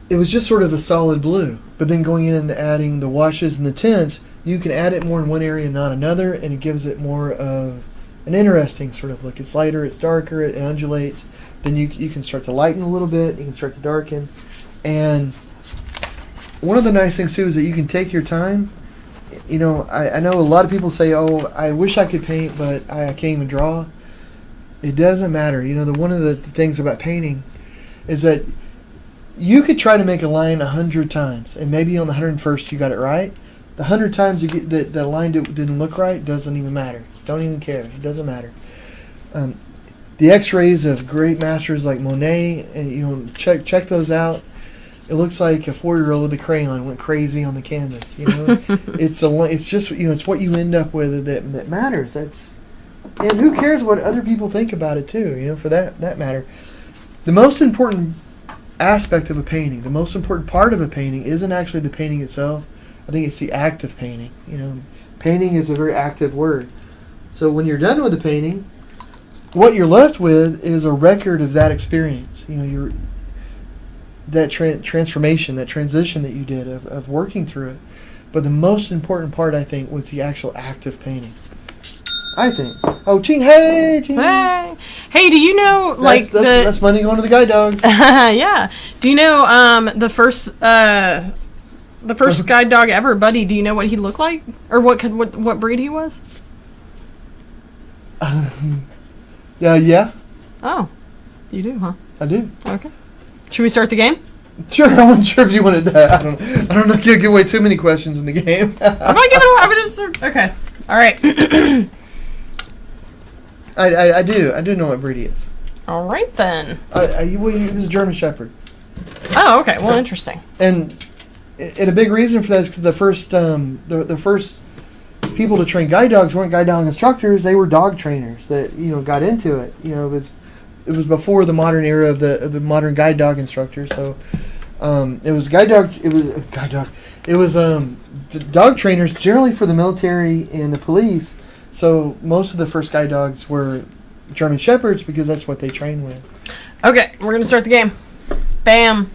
It was just sort of a solid blue, but then going in and adding the washes and the tints, you can add it more in one area and not another, and it gives it more of an interesting sort of look. It's lighter, it's darker, it undulates. Then you can start to lighten a little bit, you can start to darken. And one of the nice things too is that you can take your time. I know a lot of people say, oh, I wish I could paint, but I can't even draw. It doesn't matter. One of the things about painting is that you could try to make a line 100 times, and maybe on the 101st you got it right. The 100 times you get the line didn't look right, doesn't even matter. Don't even care. It doesn't matter. The X-rays of great masters like Monet, and check those out. It looks like a 4-year-old with a crayon went crazy on the canvas. It's just it's what you end up with that matters. And who cares what other people think about it too? For that matter, the most important aspect of a painting, the most important part of a painting, isn't actually the painting itself. I think it's the act of painting. Painting is a very active word. So when you're done with the painting, what you're left with is a record of that experience. That transformation, that transition that you did of working through it. But the most important part, I think, was the actual act of painting. I think. Oh, Ching, hey, Ching. Hey, do you know that's money going to the guide dogs? Yeah. Do you know the first guide dog ever, Buddy? Do you know what he looked like, or what breed he was? Yeah. Oh, you do, huh? I do. Okay. Should we start the game? Sure. I wasn't sure if you wanted that. I don't know if you'll give away too many questions in the game. I'm not giving away. I'm just okay. All right. I do know what breed he is. All right then. He was a German Shepherd. Oh, okay. Well, interesting. And a big reason for that is because the first people to train guide dogs weren't guide dog instructors; they were dog trainers that got into it. It was before the modern era of the modern guide dog instructors. So it was guide dog. It was dog trainers generally for the military and the police. So most of the first guide dogs were German Shepherds because that's what they train with. Okay, we're going to start the game. Bam.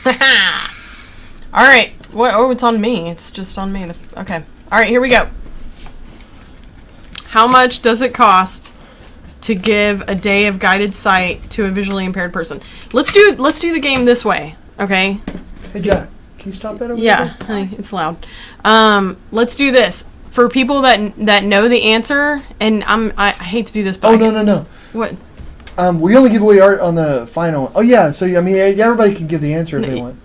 All right. What? Oh, it's on me. It's just on me. Okay. All right, here we go. How much does it cost to give a day of guided sight to a visually impaired person? Let's do the game this way, okay? Hey, Jack, can you stop that over Yeah, there? honey, it's loud. Let's do this. For people that know the answer, and I hate to do this, but Oh, no. What? We only give away art on the final. Oh, yeah. So, I mean, everybody can give the answer if they want.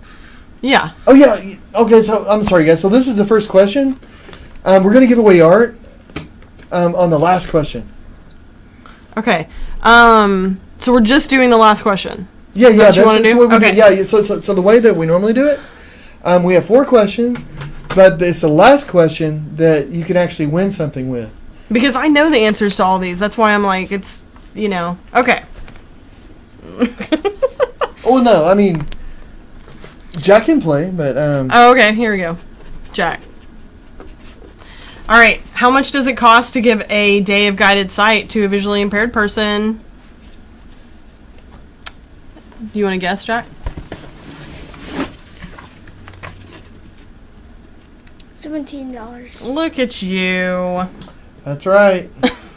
Yeah. Oh, yeah. Okay, so I'm sorry, guys. So this is the first question. We're going to give away art on the last question. Okay. So we're just doing the last question. Yeah, That's what you wanna that's do? what we Okay. do. Yeah, so the way that we normally do it, we have 4 questions, but it's the last question that you can actually win something with. Because I know the answers to all these. That's why I'm like, it's, okay. Oh, no, I mean, Jack can play, but... Oh, okay, here we go. Jack. All right, how much does it cost to give a day of guided sight to a visually impaired person? Do you want to guess, Jack? $17. Look at you. That's right.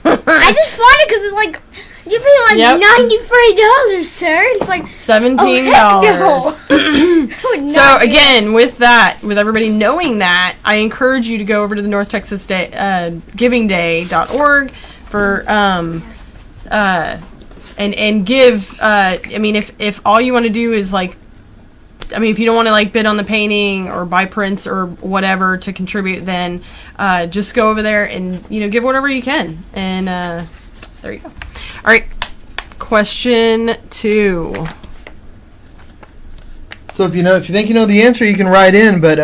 I just bought it because it's like you're paying like Yep. $93, sir. It's like $17. Oh, heck no. I would So not do again, with everybody knowing that, I encourage you to go over to the North Texas GivingDay.org for and give. I mean, if all you want to do is like, I mean, if you don't want to like bid on the painting or buy prints or whatever to contribute, then just go over there and give whatever you can. And there you go. All right, question 2. So if you think you know the answer, you can write in, but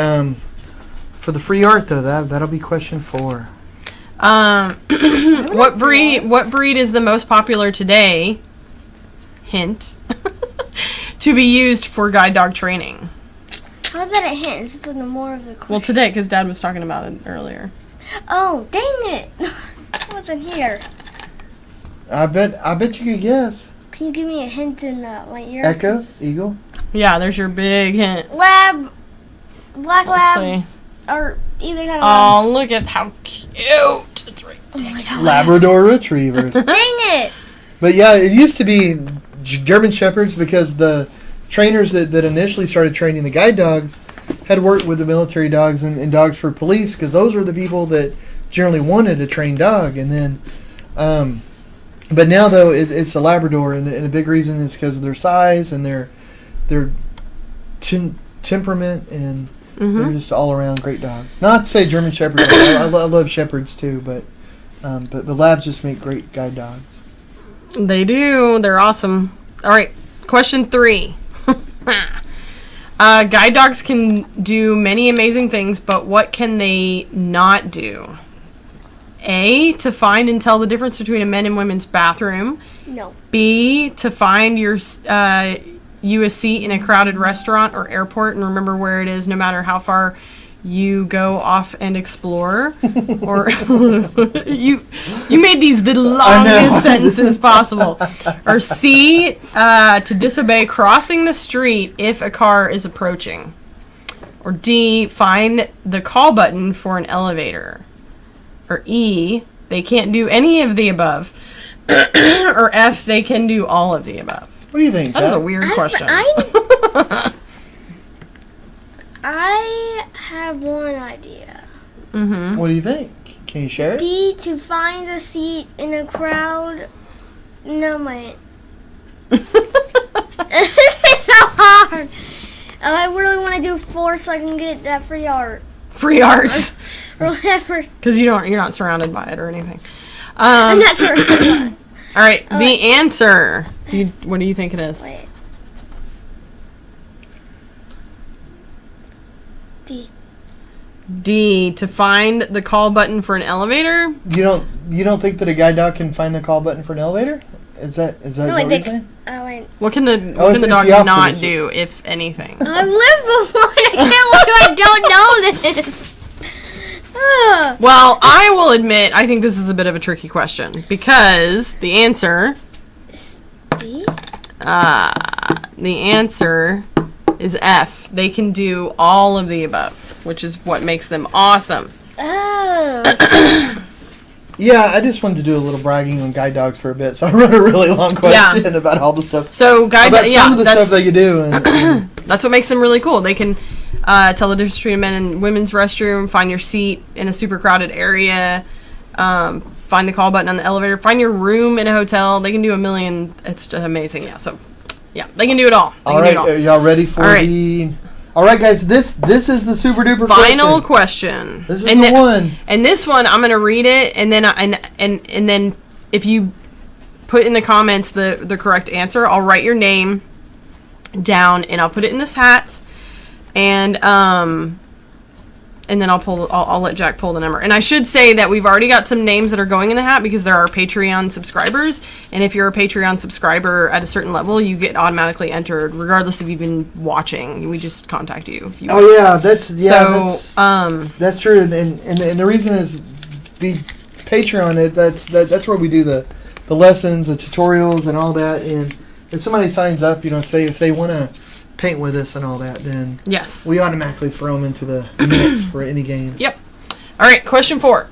for the free art, though, that'll be question 4. What breed is the most popular today? Hint. To be used for guide dog training. How's that a hint? It's just like more of a question. Well, today, because Dad was talking about it earlier. Oh, dang it. I wasn't here. I bet you could guess. Can you give me a hint in my ear? Echo, eagle. Yeah, there's your big hint. Lab, black Let's lab, see. or either kind of. Oh, look at how cute. It's ridiculous. Labrador retrievers. Dang it! But yeah, it used to be German Shepherds because the trainers that initially started training the guide dogs had worked with the military dogs and dogs for police because those were the people that generally wanted a trained dog. And then, but now though it's a Labrador, and a big reason is because of their size and their temperament, and they're just all around great dogs. Not to say German Shepherds, I love Shepherds too, but Labs just make great guide dogs. They do. They're awesome. All right, question 3. Guide dogs can do many amazing things, but what can they not do? A, to find and tell the difference between a men and women's bathroom. No. B, to find you a seat in a crowded restaurant or airport and remember where it is no matter how far you go off and explore. Or you made these the longest sentences possible. Or C, to disobey crossing the street if a car is approaching. Or D, find the call button for an elevator. Or E, they can't do any of the above. Or F, they can do all of the above. What do you think, That is a Jack? weird question. I have one idea. What do you think? Can you share it? B, to find a seat in a crowd. No, my. It's so hard. I really want to do 4 so I can get that free art Free art. or whatever. Because you're not surrounded by it or anything. I'm not sure. All right, the answer. What do you think it is? Wait. D. D, to find the call button for an elevator. You don't think that a guide dog can find the call button for an elevator? Is that No, what like you're saying? I went. What can the it's dog the opposite. not It's- do, if anything? I've lived before. I don't know this. Well, I will admit, I think this is a bit of a tricky question because the answer is F. They can do all of the above, which is what makes them awesome. Oh. Yeah, I just wanted to do a little bragging on guide dogs for a bit, so I wrote a really long question about all the stuff. So guide about some of the that's stuff that you do. And that's what makes them really cool. They can tell the difference between a men and women's restroom, find your seat in a super crowded area, find the call button on the elevator, find your room in a hotel. They can do a million. It's just amazing. Yeah. So yeah, they can do it all. all right, are y'all ready for All right. the? All right, guys. This is the super duper Final question. This is And the one. And this one, I'm gonna read it, and then and then if you put in the comments the correct answer, I'll write your name down and I'll put it in this hat, and then I'll let Jack pull the number. And I should say that we've already got some names that are going in the hat because there are Patreon subscribers, and if you're a Patreon subscriber at a certain level, you get automatically entered regardless of even watching. We just contact you if you Oh yeah, that's that's true. And the reason is the Patreon. That's where we do the lessons, the tutorials, and all that. And if somebody signs up, say if they want to paint with us and all that, then yes, we automatically throw them into the mix for any games. Yep. All right, question 4.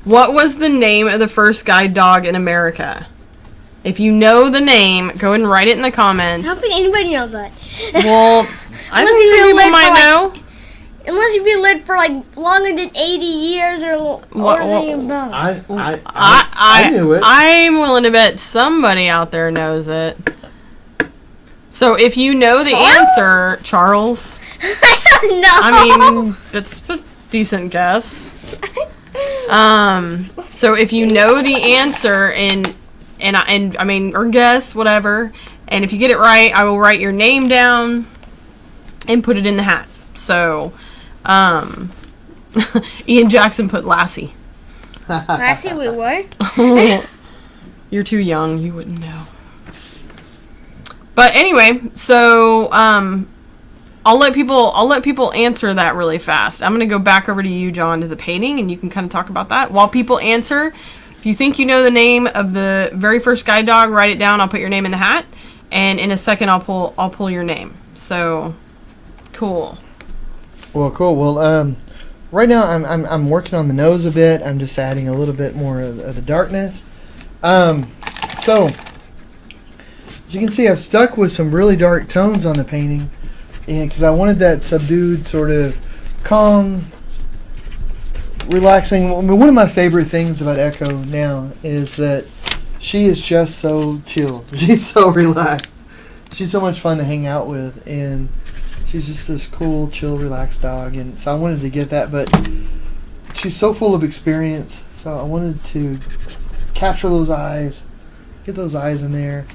What was the name of the first guide dog in America? If you know the name, go ahead and write it in the I comments. don't think anybody knows that. Well, I Unless think you some people live might for, know. Unless you've been lit for longer than 80 years or than above. I knew it. I'm willing to bet somebody out there knows it. So if you know the answer, Charles, I don't know. I mean, that's a decent guess. So if you know the answer and I mean, or guess, whatever, and if you get it right, I will write your name down and put it in the hat. So, Ian Jackson put Lassie. Lassie, we what? You're too young, you wouldn't know. But anyway, so I'll let people answer that really fast. I'm gonna go back over to you, John, to the painting, and you can kind of talk about that while people answer. If you think you know the name of the very first guide dog, write it down. I'll put your name in the hat, and in a second I'll pull your name. So cool. Well, cool. Well, right now I'm working on the nose a bit. I'm just adding a little bit more of the darkness. So as you can see, I've stuck with some really dark tones on the painting, and because I wanted that subdued sort of calm, relaxing. I mean, one of my favorite things about Echo now is that she is just so chill. She's so relaxed. She's so much fun to hang out with, and she's just this cool, chill, relaxed dog. And so I wanted to get that, but she's so full of experience. So I wanted to capture those eyes, get those eyes in there,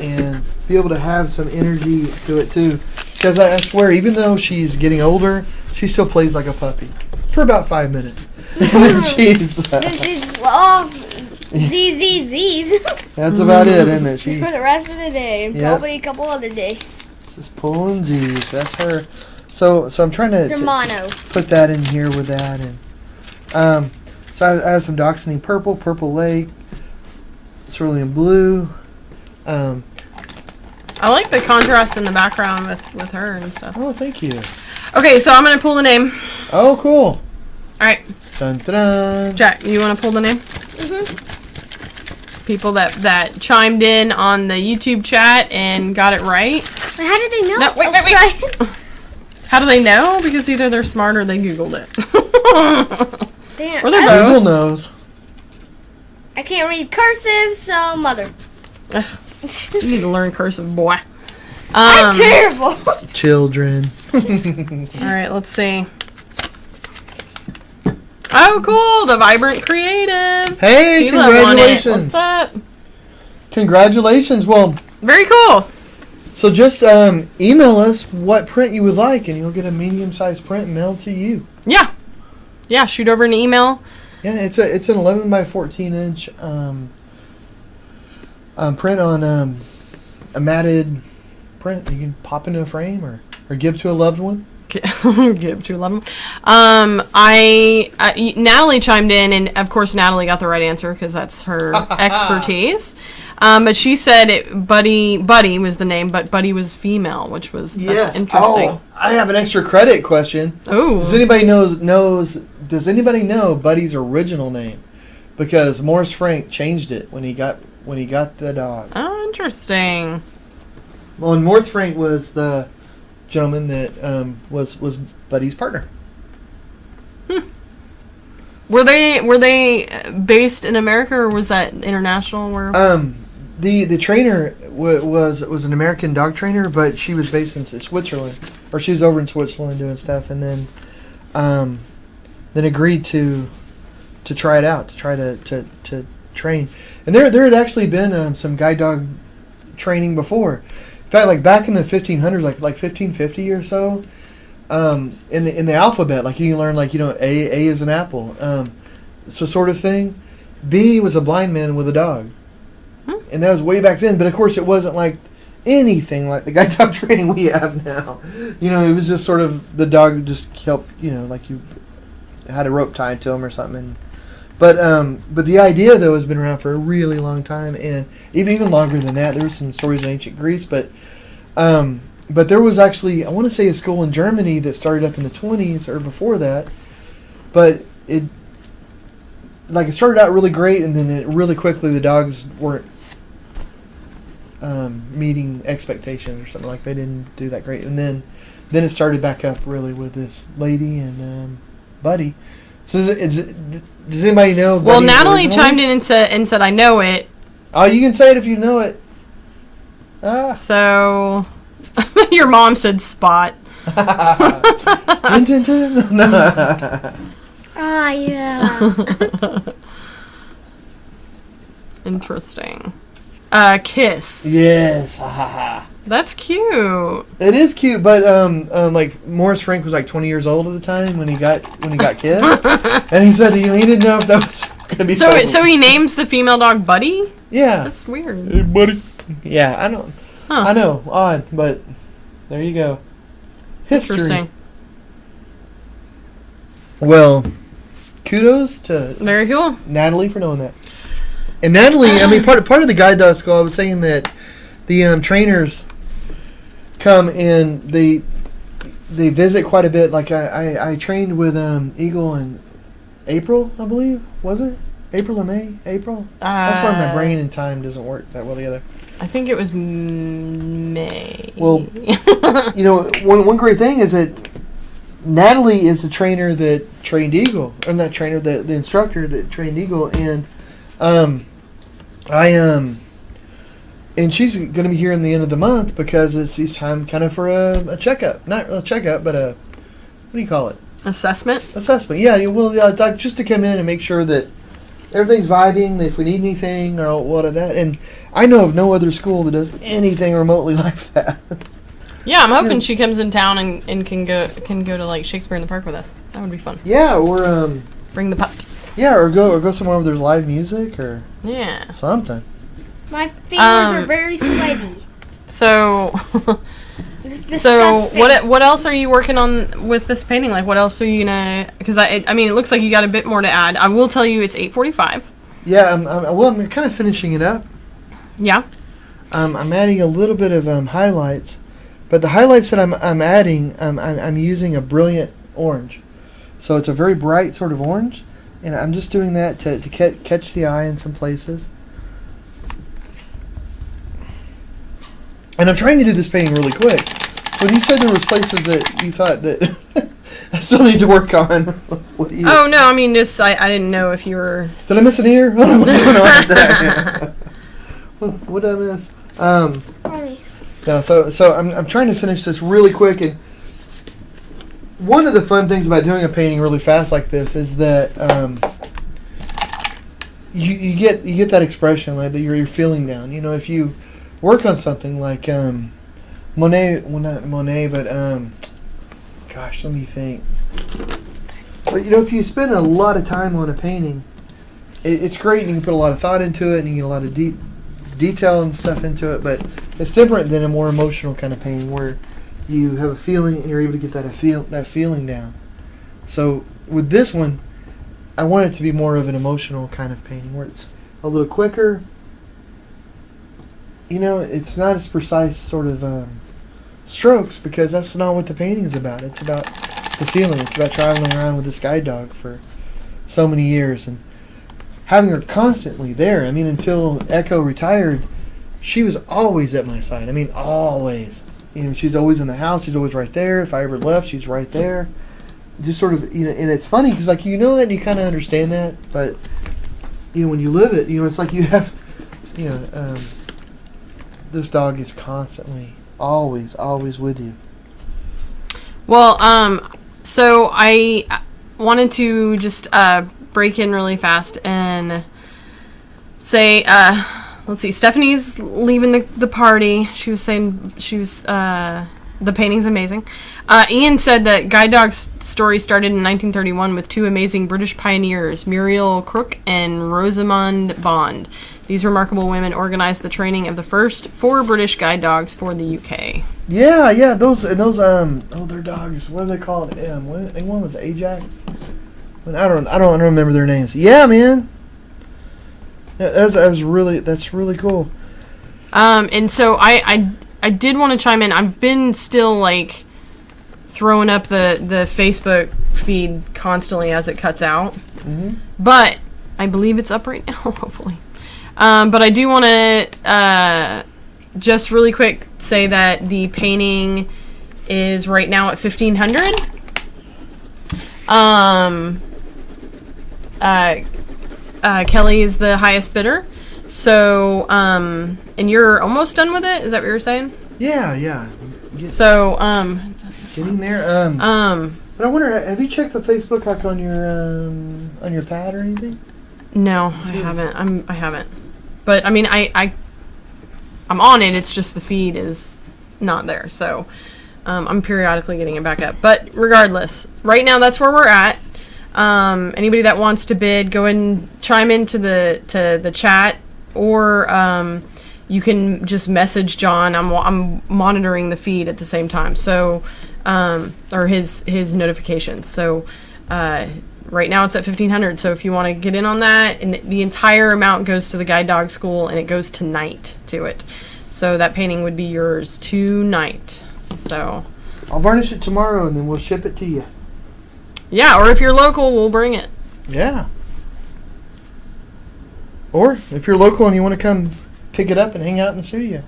and be able to have some energy to it too. Because I swear, even though she's getting older, she still plays like a puppy for about 5 minutes. And then she's Then she's off ZZZs that's about it, isn't it? for the rest of the day, and Yep. probably a couple other days. Just pulling Z's. That's her. So I'm trying to Hermano. put that in here with that, and so I have some Dachshund purple, Purple Lake, cerulean blue. I like the contrast in the background with her and stuff. Oh, thank you. Okay, so I'm gonna pull the name. Oh, cool. All right, Dun dun dun. Jack, you want to pull the name? People that chimed in on the YouTube chat and got it right. Wait, how did they know? No, wait. How do they know? Because either they're smart or they Googled it. Damn, Or they're Google both. knows. I can't read cursive, so mother. Ugh, you need to learn cursive, boy. I'm terrible. Children. All right, let's see. Oh, cool! The Vibrant Creative. Hey, Sheila won it. congratulations. What's up? Congratulations. Well, Very cool. so just email us what print you would like, and you'll get a medium-sized print mailed to you. Yeah. Shoot over an email. Yeah, it's an 11 by 14 inch print on a matted print that you can pop into a frame or give to a loved one. Give to a loved one. Natalie chimed in, and of course Natalie got the right answer because that's her expertise. But she said Buddy was the name, but Buddy was female, which was that's interesting. Oh, I have an extra credit question. Oh, Does anybody Does anybody know Buddy's original name? Because Morris Frank changed it when he got the dog. oh, interesting. Well, and Morris Frank was the gentleman that was Buddy's partner. Were they based in America, or was that international? Where The trainer was an American dog trainer, but she was based in Switzerland, or she was over in Switzerland doing stuff, and then agreed to try it out, to try to train. And there had actually been some guide dog training before. In fact, like back in the 1500s, like 1550 or so, in the alphabet, like you can learn, like, A is an apple, so sort of thing. B was a blind man with a dog. And that was way back then, but of course it wasn't like anything like the guide dog training we have now. It was just sort of the dog just helped, like you had a rope tied to him or something. But the idea though has been around for a really long time, and even longer than that. There were some stories in ancient Greece, but there was actually, I want to say, a school in Germany that started up in the 20s or before that, but it started out really great, and then really quickly the dogs weren't meeting expectations or something, like they didn't do that great, and then it started back up really with this lady and Buddy. So does anybody know? Well, Buddy's Natalie original? chimed in and said I know it. Oh, you can say it if you know it. So your mom said Spot. Dun, dun, dun. No. Ah, yeah. Interesting. Kiss. Yes. Ha, ha, ha. That's cute. It is cute, but like Morris Frank was like 20 years old at the time when he got Kiss, and he said he didn't know if that was gonna be so he names the female dog Buddy. Yeah. That's weird. Hey, buddy. Yeah, I know. Huh. I know. Odd, but there you go. History. Interesting. Well, kudos to Very cool. Natalie for knowing that. And Natalie, I mean, part of the guide dog school, I was saying that the trainers come and they visit quite a bit. Like I trained with Eagle in April, I believe. Was it April or May? April. That's why my brain and time doesn't work that well together. I think it was May. Well, one great thing is that Natalie is the trainer that trained Eagle. I'm not trainer, the instructor that trained Eagle, and and she's going to be here in the end of the month because it's time kind of for a checkup. Not a checkup, but what do you call it? Assessment. Yeah, like just to come in and make sure that everything's vibing, if we need anything or what of that. And I know of no other school that does anything remotely like that. Yeah, I'm hoping she comes in town and can go to like Shakespeare in the Park with us. That would be fun. Yeah, or Bring the pups. yeah, or go somewhere where there's live music or something. My fingers are very sweaty. So, This is so disgusting. what else are you working on with this painting? Like, what else are you gonna? Because I mean, it looks like you got a bit more to add. I will tell you, it's 8:45. Yeah, I'm kind of finishing it up. Yeah. I'm adding a little bit of highlights, but the highlights that I'm adding, I'm using a brilliant orange, so it's a very bright sort of orange, and I'm just doing that to catch the eye in some places. And I'm trying to do this painting really quick. So when you said there was places that you thought that I still need to work on, what do you? Oh no, I mean, just I didn't know if you were. Did I miss an ear? What's going on with that? What did I miss? Sorry. No, so I'm trying to finish this really quick, and one of the fun things about doing a painting really fast like this is that you get that expression like that you're feeling down. You know, if you work on something like Monet, well not Monet, but gosh, let me think. But if you spend a lot of time on a painting, it's great, and you can put a lot of thought into it, and you get a lot of detail and stuff into it. But it's different than a more emotional kind of painting where you have a feeling and you're able to get that feeling down. So with this one, I want it to be more of an emotional kind of painting where it's a little quicker. It's not as precise sort of strokes, because that's not what the painting is about. It's about the feeling. It's about traveling around with this guide dog for so many years and having her constantly there. I mean, until Echo retired, she was always at my side. I mean, always. She's always in the house. She's always right there. If I ever left, she's right there. Just sort of, and it's funny because, that, and you kind of understand that, but, when you live it, it's like you have, this dog is constantly, always with you. Well, so I wanted to just break in really fast and say, let's see, Stephanie's leaving the party. She was saying the painting's amazing. Ian said that Guide Dog's story started in 1931 with two amazing British pioneers, Muriel Crook and Rosamond Bond. These remarkable women organized the training of the first 4 British guide dogs for the UK. Yeah, those their dogs. What are they called? One was Ajax. I don't remember their names. Yeah, man. That's really cool. And so I did want to chime in. I've been still throwing up the Facebook feed constantly as it cuts out, but I believe it's up right now. Hopefully. But I do want to just really quick say that the painting is right now at $1,500. Kelly is the highest bidder. So, and you're almost done with it? Is that what you were saying? Yeah. So, getting there. But I wonder, have you checked the Facebook on your pad or anything? No, I haven't. I haven't. But I mean, I'm on it. It's just the feed is not there. So, I'm periodically getting it back up. But regardless, right now that's where we're at. Anybody that wants to bid, go and chime into the chat, or you can just message John. I'm monitoring the feed at the same time, so or his notifications. So right now it's at $1,500. So if you want to get in on that, and the entire amount goes to the guide dog school, and it goes tonight to it. So that painting would be yours tonight. So I'll varnish it tomorrow, and then we'll ship it to you. Yeah, or if you're local, we'll bring it. Yeah. Or if you're local and you want to come pick it up and hang out in the studio.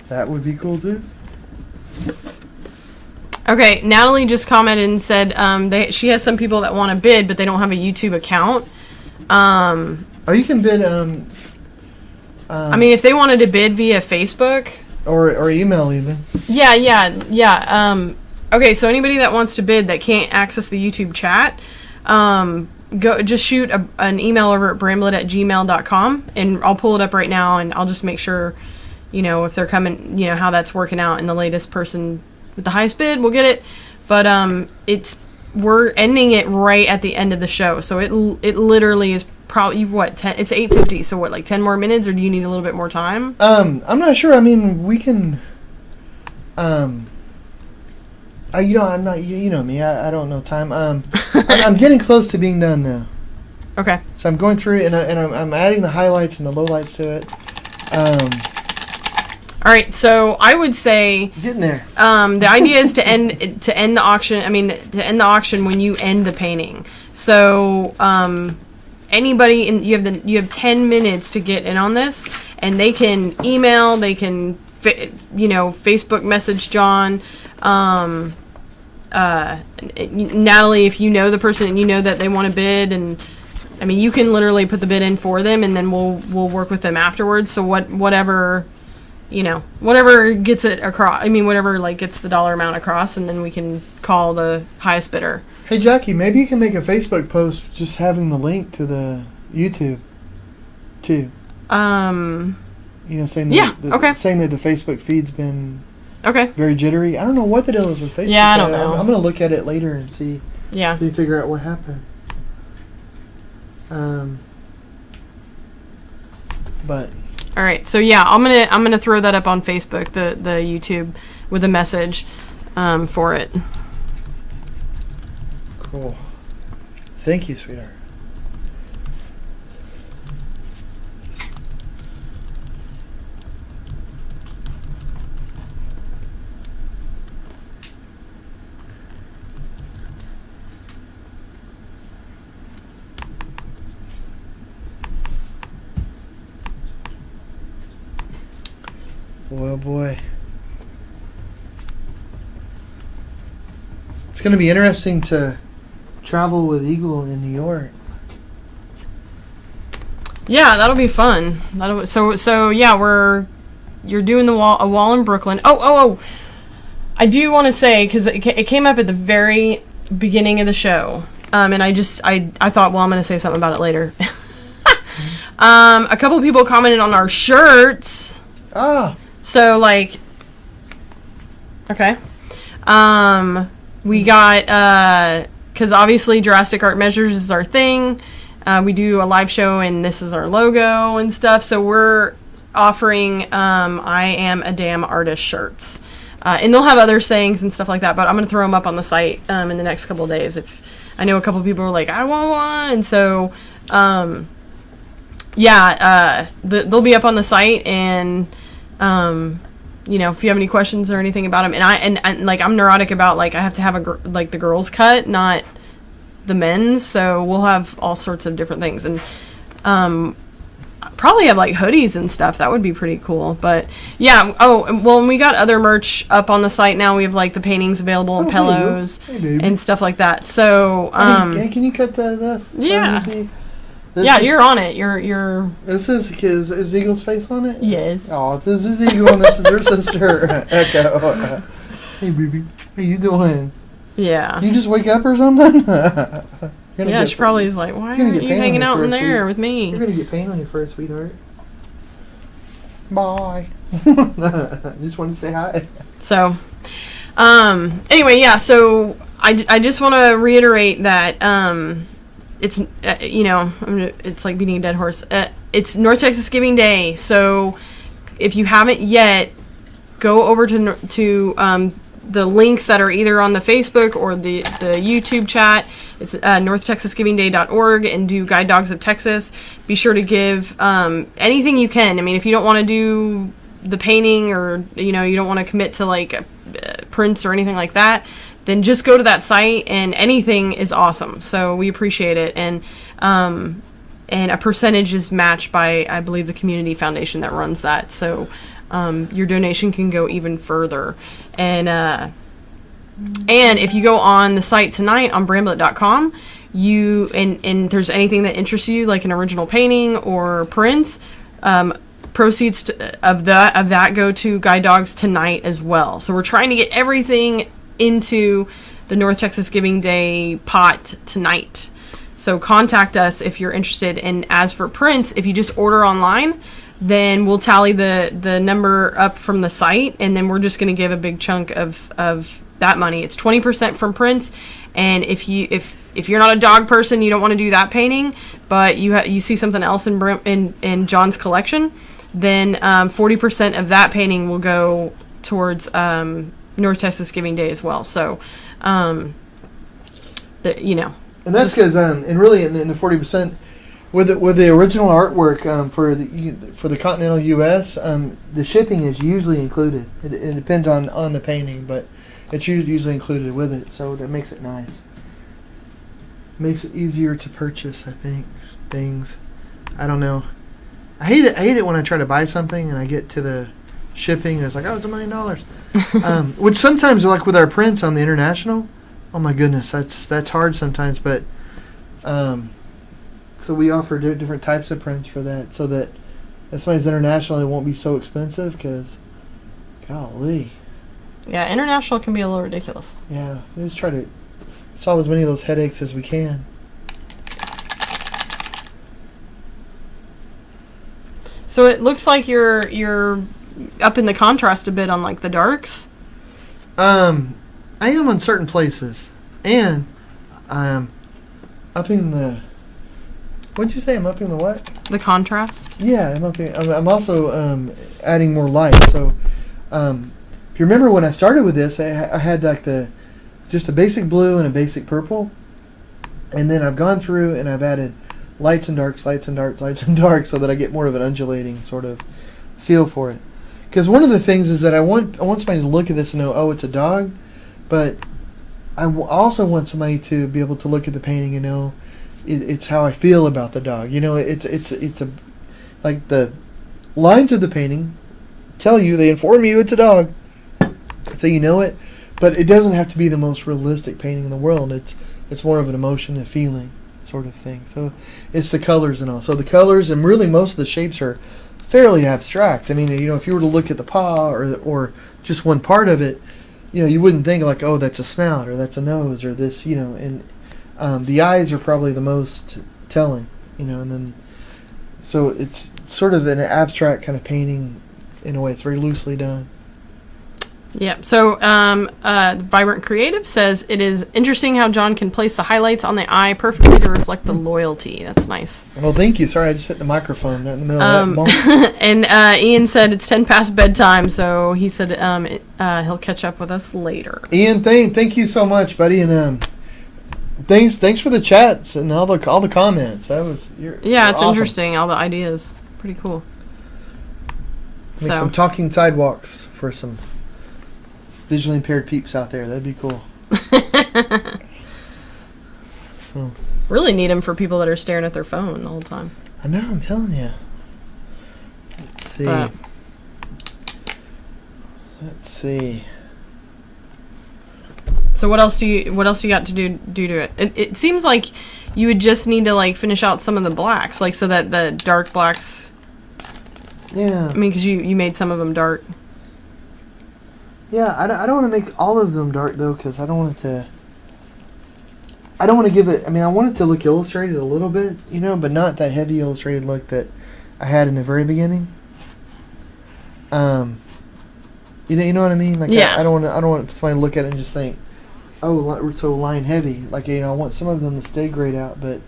That would be cool too. Okay, Natalie just commented and said she has some people that want to bid, but they don't have a YouTube account. Oh, you can bid. I mean, if they wanted to bid via Facebook or email even. Yeah. Okay, so anybody that wants to bid that can't access the YouTube chat, go just shoot an email over at bramblett@gmail.com, and I'll pull it up right now, and I'll just make sure, if they're coming, how that's working out, and the latest person with the highest bid will get it. But we're ending it right at the end of the show, so it literally is probably it's 8:50, so what, 10 more minutes, or do you need a little bit more time? I'm not sure. I mean, we can. I'm not. You know me. I don't know time. I'm getting close to being done though. Okay. So I'm going through it, and I'm adding the highlights and the lowlights to it. All right. So I would say getting there. The idea is to end the auction. I mean, to end the auction when you end the painting. So anybody, you have 10 minutes to get in on this, and they can email, they can Facebook message John. Natalie, if you know the person and you know that they want to bid, and I mean, you can literally put the bid in for them, and then we'll work with them afterwards. So whatever gets it across. I mean, whatever gets the dollar amount across, and then we can call the highest bidder. Hey Jackie, maybe you can make a Facebook post just having the link to the YouTube too. Saying that saying that the Facebook feed's been Okay. very jittery. I don't know what the deal is with Facebook. Yeah, I don't know. I'm gonna look at it later and see Yeah. if you figure out what happened. But All right. So yeah, I'm gonna throw that up on Facebook, the YouTube, with a message for it. cool. Thank you, sweetheart. Boy, oh boy. It's going to be interesting to travel with Eagle in New York. Yeah, that'll be fun. So yeah, you're doing a wall in Brooklyn. Oh. I do want to say, because it came up at the very beginning of the show, and I thought, well, I'm going to say something about it later. A couple of people commented on our shirts. Ah, So like, okay, we got because obviously Drastic Art Measures is our thing. We do a live show and this is our logo and stuff. So we're offering I Am a Damn Artist shirts, and they'll have other sayings and stuff like that. But I'm gonna throw them up on the site in the next couple of days. If I know a couple of people are like, I want one, and so they'll be up on the site and. If you have any questions or anything about them, and like I'm neurotic about like I have to have the girls cut, not the men's. So we'll have all sorts of different things, and probably have like hoodies and stuff. That would be pretty cool. But yeah. Oh well, and we got other merch up on the site now. We have like the paintings available and pillows hey, and stuff like that. So hey, can you cut this? Yeah. This yeah, is, you're on it. You're. This is Eagle's face on it? Yes. Oh, this is Eagle and this is her sister, Echo. Hey, baby. How you doing? Yeah. You just wake up or something? Yeah, she probably is like, why aren't you hanging out in there with me? You're going to get paint on your first, sweetheart. Bye. Just wanted to say hi. So, anyway, yeah, so I just want to reiterate that, it's, it's like beating a dead horse. It's North Texas Giving Day, so if you haven't yet, go over to the links that are either on the Facebook or the YouTube chat. It's northtexasgivingday.org and do Guide Dogs of Texas. Be sure to give anything you can. I mean, if you don't want to do the painting or, you don't want to commit to like prints or anything like that, then just go to that site and anything is awesome. So we appreciate it. And a percentage is matched by, I believe, the community foundation that runs that. So your donation can go even further. And if you go on the site tonight on Bramblett.com, and there's anything that interests you, like an original painting or prints, proceeds of that go to Guide Dogs tonight as well. So we're trying to get everything into the North Texas Giving Day pot tonight. So contact us if you're interested. And as for prints, if you just order online, then we'll tally the number up from the site, and then we're just going to give a big chunk of that money. It's 20% from prints, and if you're not a dog person, you don't want to do that painting, but you see something else in John's collection, then 40% of that painting will go towards North Texas Giving Day as well. So, and that's because and really in the 40%. With the original artwork for the continental U.S., the shipping is usually included. It depends on the painting, but it's usually included with it, so that makes it nice. Makes it easier to purchase, I think. Things, I don't know. I hate it when I try to buy something and I get to the shipping and it's like, oh, it's $1 million. Which sometimes, like with our prints on the international, oh my goodness, that's hard sometimes, but. So we offer different types of prints for that, so that if somebody's international, it won't be so expensive. Because, golly, yeah, international can be a little ridiculous. Yeah, we just try to solve as many of those headaches as we can. So it looks like you're up in the contrast a bit on like the darks. I am on certain places, and I'm up in the. What'd you say? I'm up in the what? The contrast. Yeah, I'm also adding more light. So, if you remember when I started with this, I had like just a basic blue and a basic purple, and then I've gone through and I've added lights and darks, lights and darks, lights and darks, so that I get more of an undulating sort of feel for it. Because one of the things is that I want somebody to look at this and know, oh, it's a dog, but I also want somebody to be able to look at the painting and know it's how I feel about the dog. You know, it's a like the lines of the painting tell you, they inform you it's a dog, so you know it. But it doesn't have to be the most realistic painting in the world. It's more of an emotion, a feeling sort of thing. So it's the colors and all. So the colors and really most of the shapes are fairly abstract. I mean, you know, if you were to look at the paw or just one part of it, you know, you wouldn't think like, oh, that's a snout or that's a nose or this, you know. And the eyes are probably the most telling, you know. And then so it's sort of an abstract kind of painting in a way. It's very loosely done. Yeah. So, Vibrant Creative says it is interesting how John can place the highlights on the eye perfectly to reflect the loyalty. That's nice. Well, thank you. Sorry, I just hit the microphone in the middle of that moment. And Ian said it's 10 past bedtime, so he said he'll catch up with us later. Ian, thank you so much, buddy, and thanks for the chats and all the comments. That was you're it's awesome. Interesting. All the ideas, pretty cool. Make some talking sidewalks for some visually impaired peeps out there. That'd be cool. Really need them for people that are staring at their phone the whole time. I know, I'm telling you. Let's see. Let's see. So what else do you got to do to it? It seems like you would just need to like finish out some of the blacks, like so that the dark blacks. Yeah. I mean, because you made some of them dark. Yeah, I don't want to make all of them dark, though, because I don't want it to... I don't want to give it... I mean, I want it to look illustrated a little bit, you know, but not that heavy illustrated look that I had in the very beginning. You know what I mean? Like, yeah. I don't want somebody to look at it and just think, oh, we're so line heavy. Like, you know, I want some of them to stay grayed out, but...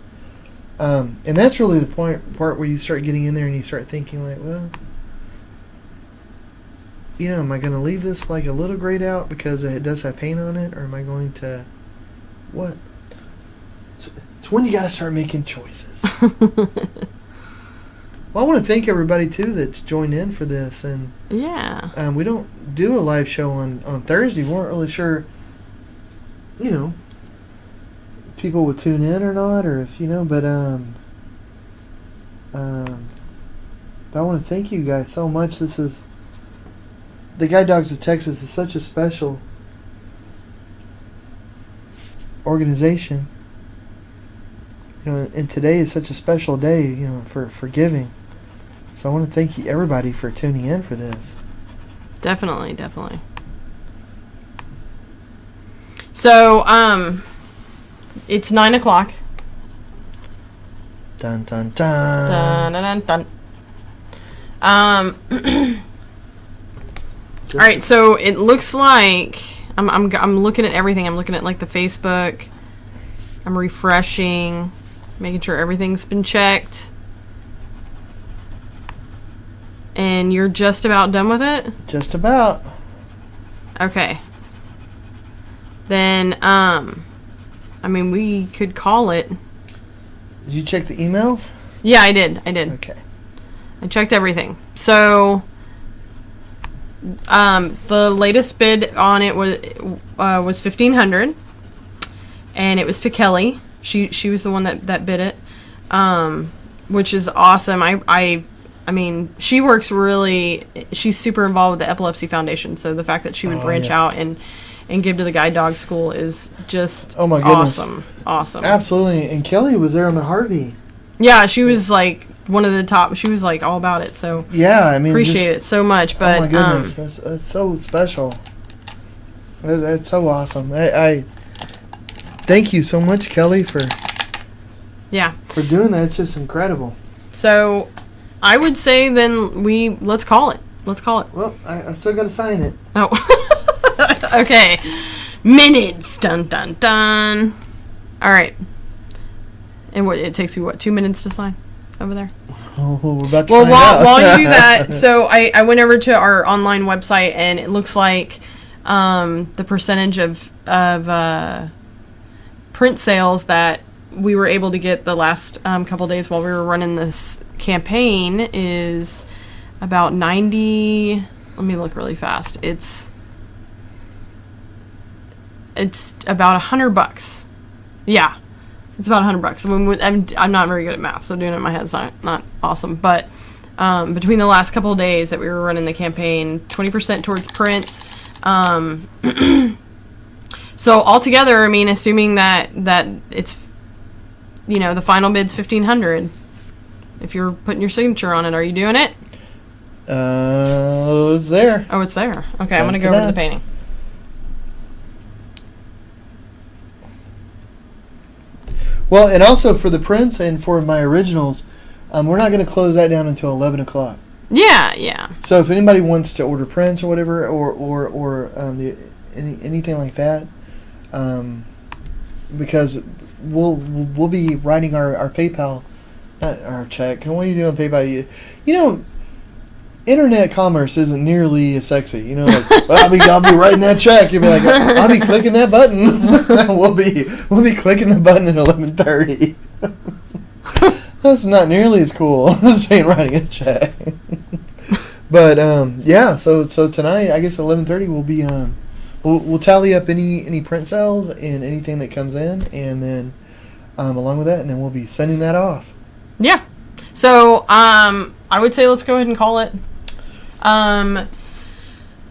and that's really the part where you start getting in there and you start thinking, like, well... You know, am I going to leave this like a little grayed out because it does have paint on it, or am I going to what? It's when you got to start making choices. Well, I want to thank everybody too that's joined in for this, and yeah, we don't do a live show on Thursday. We weren't really sure, you know, people would tune in or not, or if you know, but I want to thank you guys so much. This is. The Guide Dogs of Texas is such a special organization, you know, and today is such a special day, you know, for giving. So I want to thank you, everybody, for tuning in for this. Definitely. So, it's 9:00. Dun dun dun. Dun dun dun dun. All right, so it looks like I'm looking at everything. I'm looking at like the Facebook. I'm refreshing, making sure everything's been checked. And you're just about done with it? Just about. Okay. Then I mean, we could call it. Did you check the emails? Yeah, I did. Okay. I checked everything. So the latest bid on it was $1,500, and it was to Kelly. She was the one that bid it, which is awesome. I mean, she works really. She's super involved with the Epilepsy Foundation, so the fact that she would branch out and give to the Guide Dog School is just oh my goodness, awesome. Absolutely, and Kelly was there on the Harvey. Yeah, she was like one of the top. She was like all about it. So yeah, I mean, appreciate it so much. But oh my goodness, that's so special. That's so awesome. I thank you so much, Kelly, for doing that. It's just incredible. So I would say then let's call it. Well, I still got to sign it. Oh. Okay. Minutes. Dun, dun, dun. All right. And it takes you, 2 minutes to sign over there? Oh, we're about to Well, find out. while you do that, so I went over to our online website, and it looks like the percentage of print sales that we were able to get the last couple days while we were running this campaign is about 90. Let me look really fast. It's about $100. Yeah, it's about $100. I'm not very good at math, so doing it in my head is not awesome. But between the last couple of days that we were running the campaign, 20% towards prints. So altogether, I mean, assuming that it's, the final bid's $1,500. If you're putting your signature on it, are you doing it? It's there. Oh, it's there. Okay, I'm gonna go over to the painting. Well, and also for the prints and for my originals, we're not going to close that down until 11 o'clock. Yeah. So if anybody wants to order prints or whatever, or anything like that, because we'll be writing our PayPal, not our check. What are you doing PayPal? Internet commerce isn't nearly as sexy. Like, well, I'll be writing that check. You'll be like, I'll be clicking that button. we'll be clicking the button at 11:30. That's not nearly as cool as saying writing a check. But yeah. So tonight, I guess 11:30 we'll be we'll tally up any print sales and anything that comes in, and then along with that, and then we'll be sending that off. Yeah. So I would say let's go ahead and call it.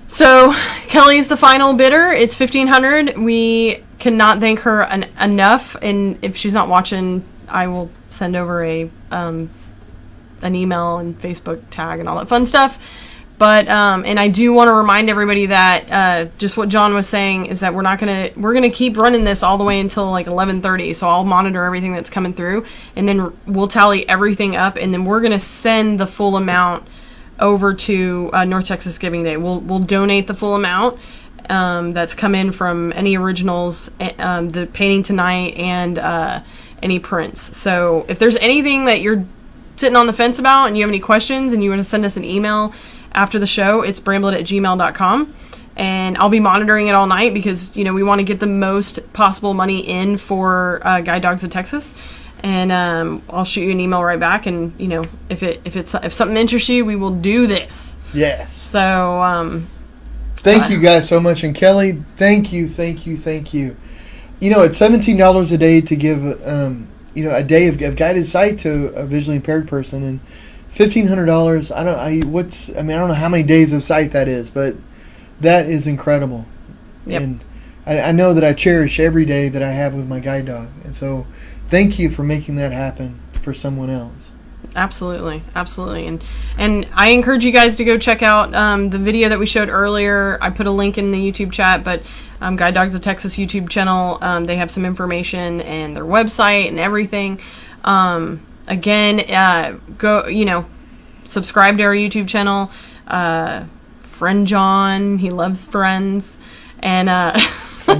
So Kelly's the final bidder. It's $1,500. We cannot thank her enough, and if she's not watching, I will send over an email and Facebook tag and all that fun stuff. But and I do want to remind everybody that just what John was saying is that we're gonna keep running this all the way until like 11:30. So I'll monitor everything that's coming through, and then we'll tally everything up, and then we're gonna send the full amount over to North Texas Giving Day. We'll donate the full amount that's come in from any originals, the painting tonight, and any prints. So if there's anything that you're sitting on the fence about and you have any questions and you want to send us an email after the show, it's bramblet@gmail.com. And I'll be monitoring it all night because, we want to get the most possible money in for Guide Dogs of Texas. And I'll shoot you an email right back. And, if something interests you, we will do this. Yes. So, thank you guys so much. And Kelly, thank you. It's $17 a day to give, a day of guided sight to a visually impaired person, and $1,500. I don't know how many days of sight that is, but that is incredible. Yep. And I know that I cherish every day that I have with my guide dog, and so thank you for making that happen for someone else. Absolutely. And I encourage you guys to go check out the video that we showed earlier. I put a link in the YouTube chat, but Guide Dogs of Texas YouTube channel, they have some information and their website and everything. Again, go, subscribe to our YouTube channel. Friend John, he loves friends. And I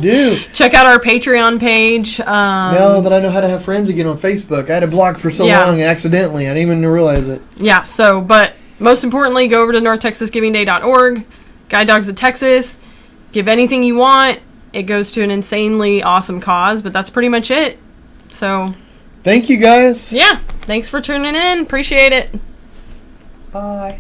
do. Check out our Patreon page. Now that I know how to have friends again on Facebook, I had it blocked for so long accidentally. I didn't even realize it. Yeah, but most importantly, go over to NorthTexasGivingDay.org, Guide Dogs of Texas. Give anything you want. It goes to an insanely awesome cause, but that's pretty much it. So, thank you guys. Yeah, thanks for tuning in. Appreciate it. Bye.